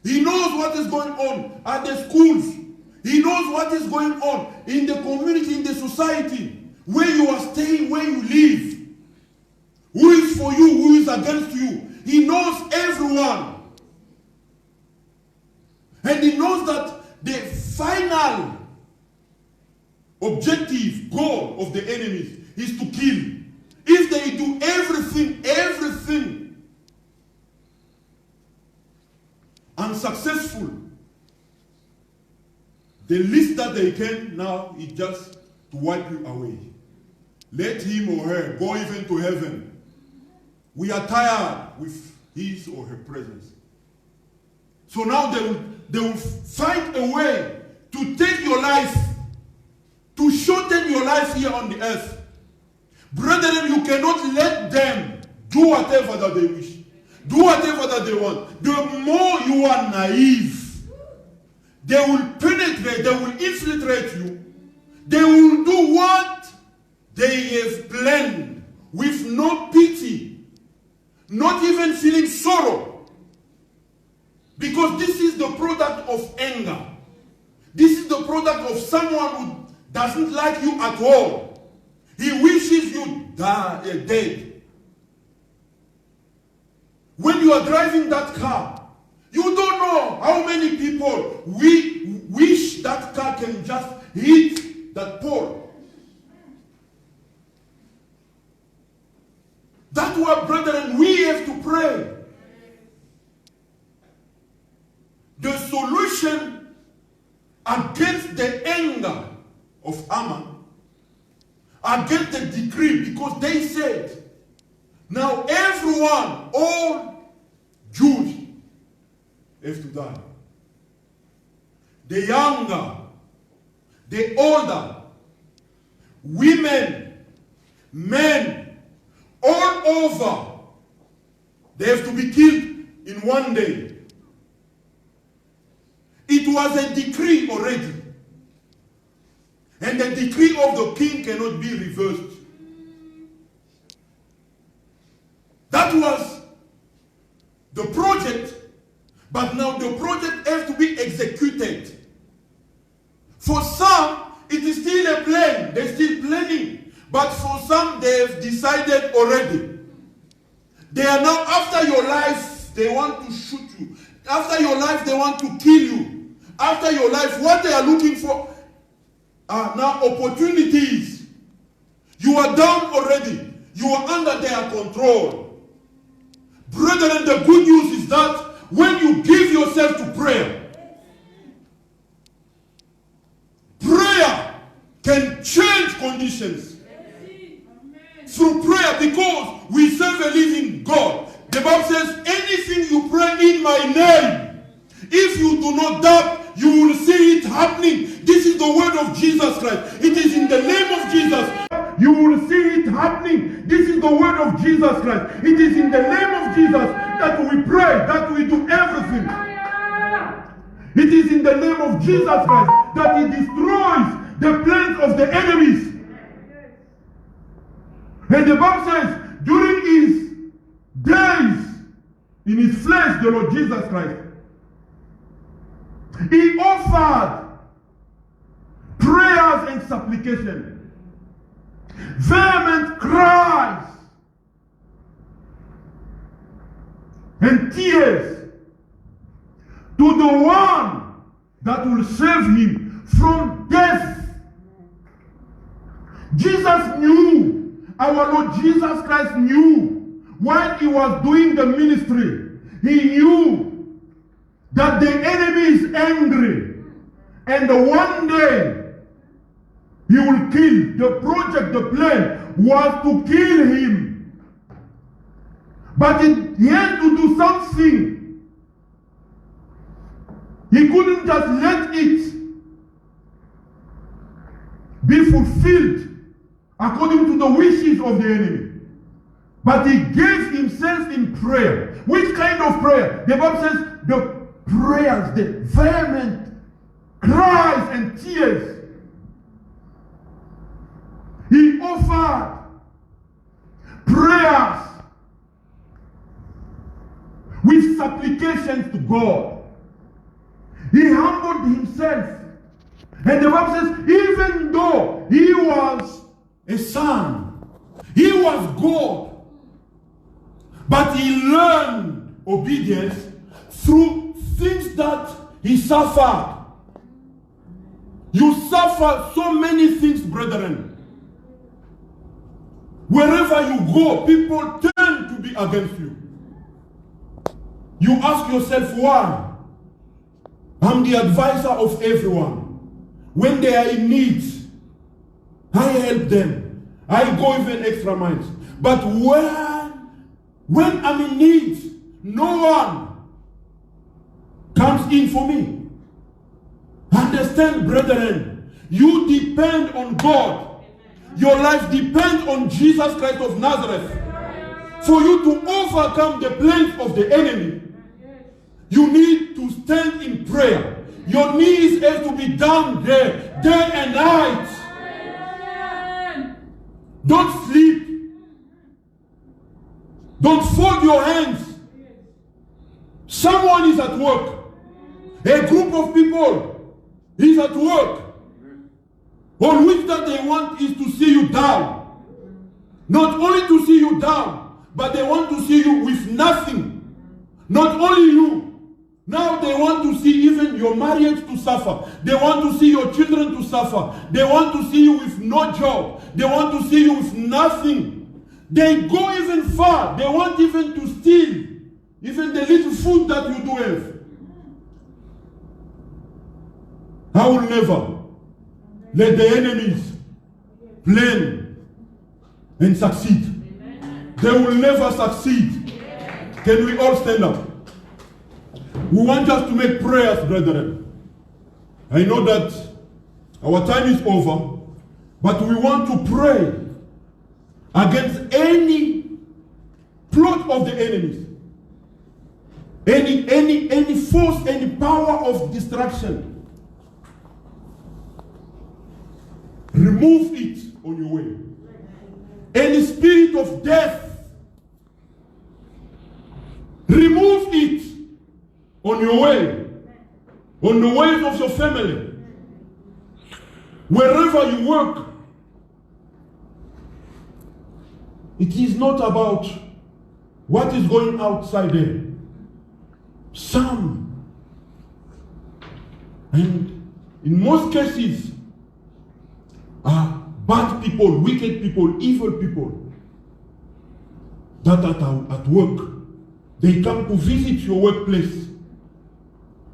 He knows what is going on at the schools. He knows what is going on in the community, in the society, where you are staying, where you live. Who is for you, who is against you. He knows everyone. And he knows that the final objective, goal of the enemies is to kill. If they do everything unsuccessful, the least that they can now is just to wipe you away. Let him or her go even to heaven We are tired with his or her presence. So now they will find a way to take your life, to shorten your life here on the earth. Brethren, you cannot let them do whatever that they wish. Do whatever that they want. The more you are naive, they will penetrate, they will infiltrate you. They will do what they have planned with no pity, not even feeling sorrow. Because this is the product of anger. This is the product of someone who doesn't like you at all. He wishes you dead. When you are driving that car, you don't know how many people we wish that car can just hit that pole. That's why, brethren, we have to pray. The solution against the anger of Haman, against the decree, because they said, now everyone, all Jews have to die. The younger, the older, women, men, all over, they have to be killed in one day. It was a decree already. And the decree of the king cannot be reversed. That was the project, but now the project has to be executed. For some, it is still a plan. They're still planning. But for some, they have decided already. They are now, after your life, they want to shoot you. After your life, they want to kill you. After your life, what they are looking for are now opportunities. You are down already. You are under their control. Brethren, the good news is that when you give yourself to prayer, prayer can change conditions. Through prayer, because we serve a living God. The Bible says, anything you pray in my name, if you do not doubt, you will see it happening. This is the word of Jesus Christ. It is in the name of Jesus. You will see it happening. This is the word of Jesus Christ. It is in the name of Jesus that we pray, that we do everything. It is in the name of Jesus Christ that he destroys the plans of the enemies. And the Bible says, during his days, in his flesh, the Lord Jesus Christ, he offered prayers and supplication, vehement cries, and tears to the one that will save him from death. Jesus knew, our Lord Jesus Christ knew, while he was doing the ministry, he knew that the enemy is angry, and one day he will kill. The project, the plan was to kill him. But he had to do something. He couldn't just let it be fulfilled according to the wishes of the enemy. But he gave himself in prayer. Which kind of prayer? The Bible says the prayers, the vehement cries and tears. He offered prayers with supplications to God. He humbled himself. And the Bible says, even though he was a son, he was God, but he learned obedience through things that he suffered. You suffer so many things, brethren. Wherever you go, people tend to be against you. You ask yourself, why? I'm the advisor of everyone. When they are in need, I help them. I go even extra miles. But when When I'm in need, no one comes in for me. Understand, brethren, you depend on God. Your life depends on Jesus Christ of Nazareth. For you to overcome the plans of the enemy, you need to stand in prayer. Your knees have to be down there, day and night. Don't sleep. Don't fold your hands. Someone is at work. A group of people is at work. All which that they want is to see you down. Not only to see you down, but they want to see you with nothing. Not only you. Now they want to see even your marriage to suffer. They want to see your children to suffer. They want to see you with no job. They want to see you with nothing. They go even far. They want even to steal even the little food that you do have. I will never let the enemies plan and succeed. They will never succeed. Can we all stand up? We want us to make prayers, brethren. I know that our time is over, but we want to pray against any plot of the enemies, any force, any power of destruction. Remove it on your way. Any spirit of death, remove it on your way, on the ways of your family, wherever you work. It is not about what is going outside there. Some, and in most cases, are bad people, wicked people, evil people that are at work. They come to visit your workplace.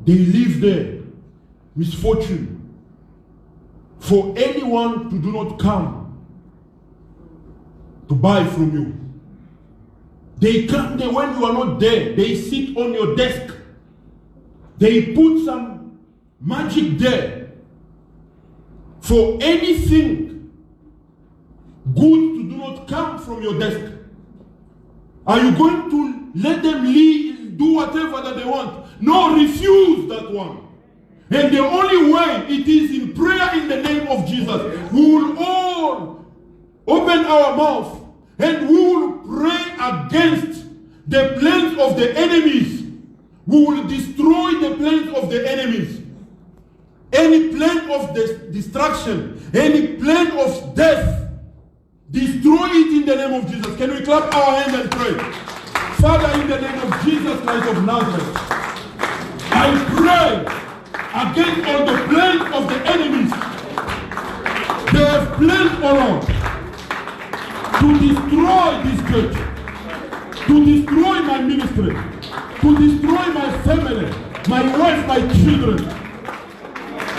They live there. Misfortune. For anyone to do not come to buy from you. They come there when you are not there. They sit on your desk. They put some magic there. For anything good to do not come from your desk. Are you going to let them leave, do whatever that they want? No, refuse that one. And the only way it is in prayer in the name of Jesus. We will all open our mouth and we will pray against the plans of the enemies. We will destroy the plans of the enemies. Any plan of destruction, any plan of death, destroy it in the name of Jesus. Can we clap our hands and pray? Father, in the name of Jesus Christ of Nazareth, I pray against all the plans of the enemies. They have planned, O Lord, to destroy this church, to destroy my ministry, to destroy my family, my wife, my children,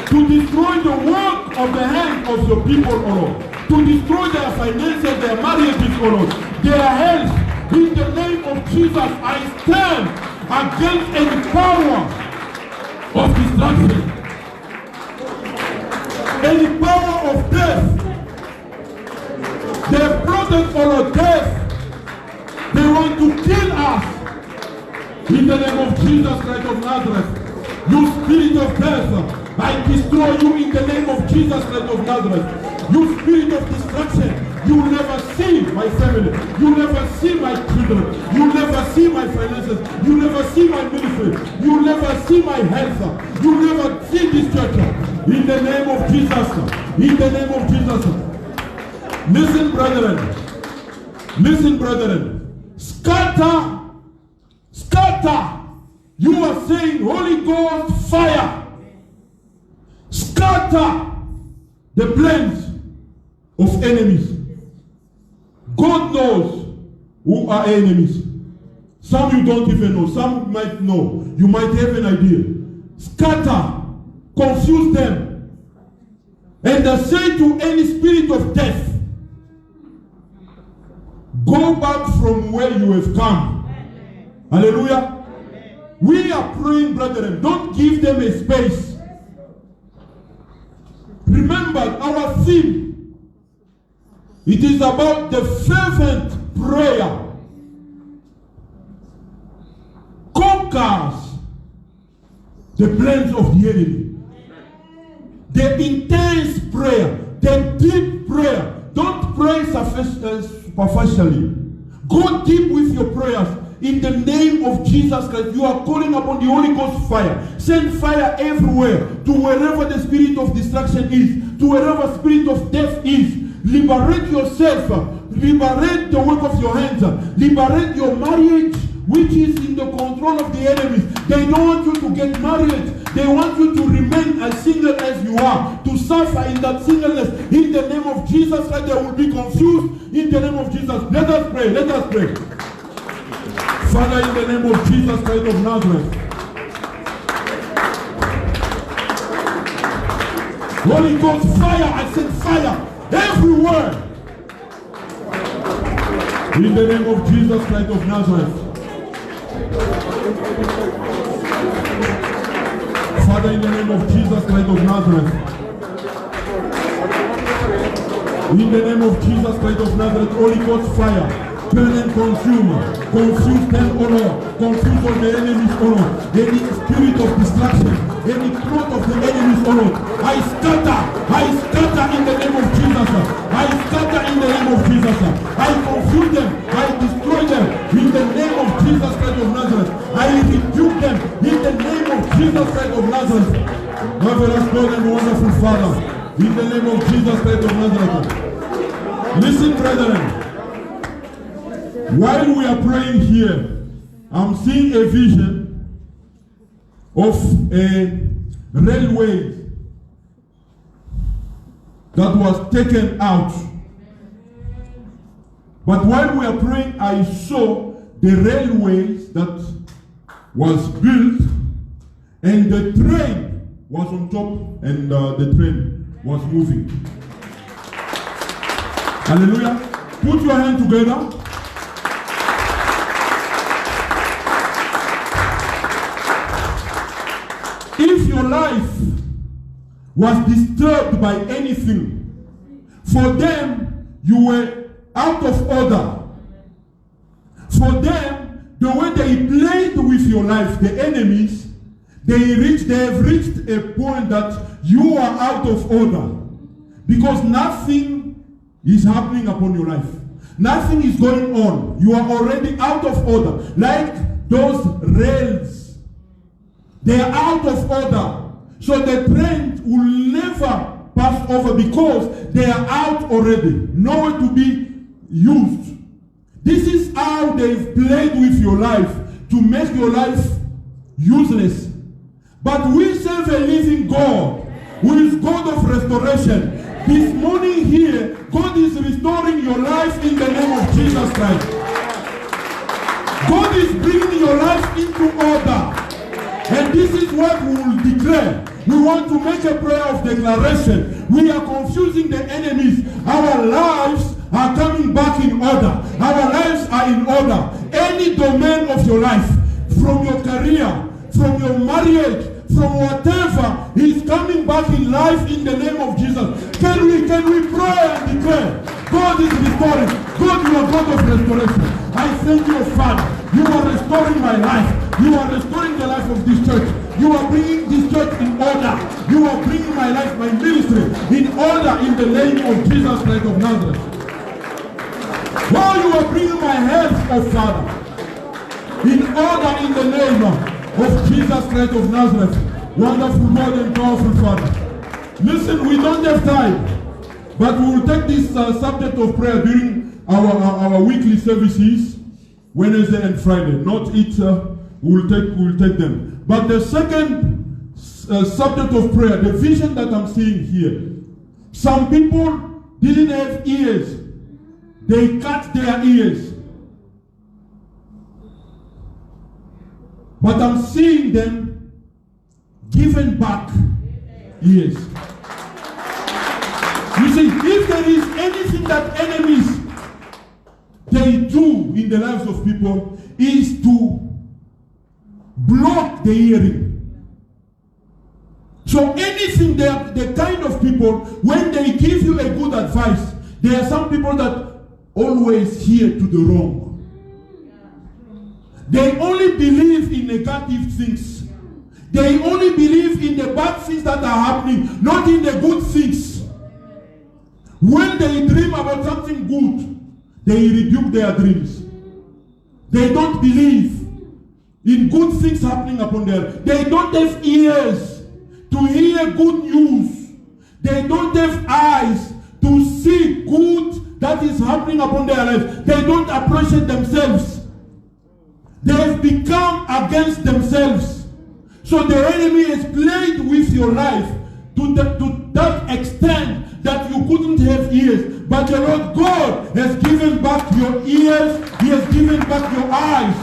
to destroy the work of the hand of your people, O Lord, to destroy their finances, their marriages, O Lord, their health. In the name of Jesus, I stand against any power of destruction, any power of death. They have plotted for our death. They want to kill us. In the name of Jesus Christ of Nazareth, you spirit of death, I destroy you in the name of Jesus Christ of Nazareth. You spirit of destruction, you will never see my family. You will never see my children. You will never see my finances. You will never see my ministry. You will never see my health. You will never see this church. In the name of Jesus. In the name of Jesus. Listen, brethren. Listen, brethren. Scatter. Scatter. You are saying Holy Ghost fire. Scatter the plans of enemies. God knows who are enemies. Some you don't even know. Some might know. You might have an idea. Scatter. Confuse them. And say to any spirit of death, Go back from where you have come. Hallelujah. We are praying, brethren. Don't give them a space. Remember our theme. It is about the fervent prayer. Conquers the plans of the enemy. The intense prayer, the deep prayer. Don't pray superficially. Go deep with your prayers. In the name of Jesus Christ, you are calling upon the Holy Ghost fire. Send fire everywhere, to wherever the spirit of destruction is, to wherever spirit of death is. Liberate yourself. Liberate the work of your hands. Liberate your marriage, which is in the control of the enemies. They don't want you to get married. They want you to remain as single as you are, to suffer in that singleness. In the name of Jesus Christ, they will be confused. In the name of Jesus, let us pray. Let us pray. Father, in the name of Jesus Christ of Nazareth, Holy Ghost fire, I send fire everywhere. In the name of Jesus Christ of Nazareth. Father, in the name of Jesus Christ of Nazareth. In the name of Jesus Christ of Nazareth, Holy Ghost fire. Burn and consume. Confuse them, O Lord. Confuse all the enemies, O Lord. Any spirit of destruction, any plot of the enemies, O Lord. I scatter in the name of Jesus. I scatter in the name of Jesus. I confuse them. I destroy them in the name of Jesus Christ of Nazareth. I rebuke them in the name of Jesus Christ of Nazareth. Marvelous God and wonderful Father, in the name of Jesus Christ of Nazareth. Listen, brethren. While we are praying here, I'm seeing a vision of a railway that was taken out. But while we are praying, I saw the railways that was built, and the train was on top, and the train was moving. Hallelujah. Put your hand together. If your life was disturbed by anything, for them you were out of order. For them, the way they played with your life, the enemies, they have reached a point that you are out of order. Because nothing is happening upon your life. Nothing is going on. You are already out of order. Like those rails. They are out of order. So the train will never pass over because they are out already. Nowhere to be used. This is how they've played with your life to make your life useless. But we serve a living God who is God of restoration. This morning here, God is restoring your life in the name of Jesus Christ. God is bringing your life into order. And this is what we will declare. We want to make a prayer of declaration. We are confusing the enemies. Our lives are coming back in order. Our lives are in order. Any domain of your life, from your career, from your marriage, from whatever, is coming back in life in the name of Jesus. Can we pray and declare? God is restoring. God, you are God of restoration. I thank you, Father. You are restoring my life. You are restoring the life of this church. You are bringing this church in order. You are bringing my life, my ministry, in order in the name of Jesus Christ of Nazareth. While you are bringing my health, oh Father, in order in the name of Jesus Christ of Nazareth. Wonderful God and powerful Father. Listen, we don't have time, but we will take this subject of prayer during our weekly services, Wednesday and Friday. Not each, we will take them. But the second subject of prayer, the vision that I'm seeing here. Some people didn't have ears. They cut their ears. But I'm seeing them given back ears. You see, if there is anything that enemies they do in the lives of people is to block the hearing. So anything, the kind of people, when they give you a good advice, there are some people that always hear to the wrong. They only believe in negative things. They only believe in the bad things that are happening, not in the good things. When they dream about something good, they rebuke their dreams. They don't believe in good things happening upon their life. They don't have ears to hear good news. They don't have eyes to see good that is happening upon their lives. They don't appreciate themselves. They have become against themselves. So the enemy has played with your life to that extent that you couldn't have ears. But the Lord God has given back your ears. He has given back your eyes.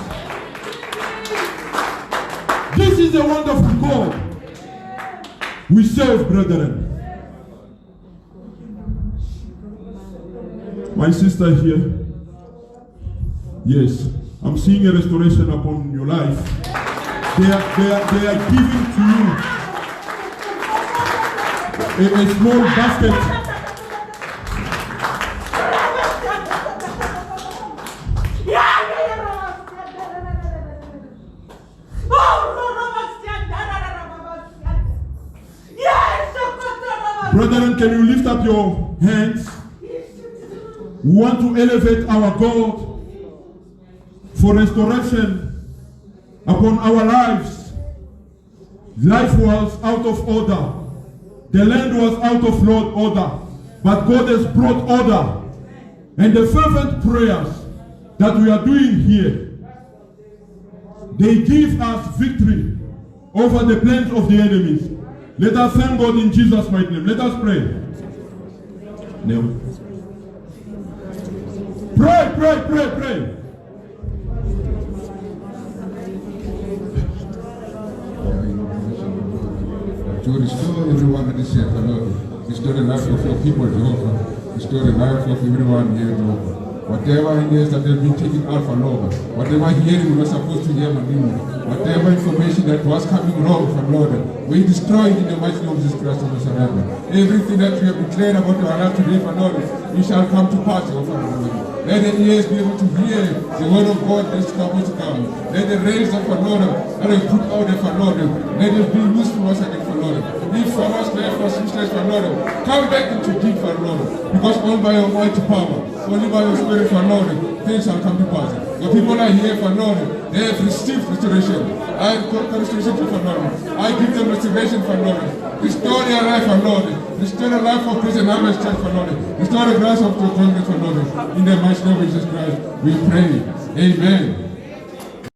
This is a wonderful God we serve, brethren. My sister here. Yes, I'm seeing a restoration upon your life. They are giving to you a small basket. Brethren, can you lift up your hands? We want to elevate our God for restoration upon our lives. Life was out of order. The land was out of order. But God has brought order. And the fervent prayers that we are doing here, they give us victory over the plans of the enemies. Let us thank God in Jesus' mighty name. Let us pray. No. Pray, pray, pray, pray. To restore everyone that is here, Lord. Restore the life of your people, Jehovah. Restore the life of everyone here, Jehovah. Whatever it is that they've been taking out for Lord, whatever hearing we were supposed to hear, whatever information that was coming wrong from Lord, we destroy it in the mighty name of Jesus Christ of Nazareth. Everything that we have declared about our life today, for Lord, it shall come to pass, Lord. Let the ears be able to hear the word of God that is supposed to come. Let the rails of the Lord that we put out there for Lord, let it be useful once again for Lord. If for us, for sisters, for Lord, come back into deep for Lord. Because all by your mighty power, only by your spirit for Lord, things shall come to pass. The people are here for Lord, they have received restoration. I got restoration for Lord. I give them restoration for Lord. Restore their life for Lord. Restore the life of Prison Harvest Church for Lord. Restore the grace of the Congress for Lord. In the mighty name of Jesus Christ, we pray. Amen.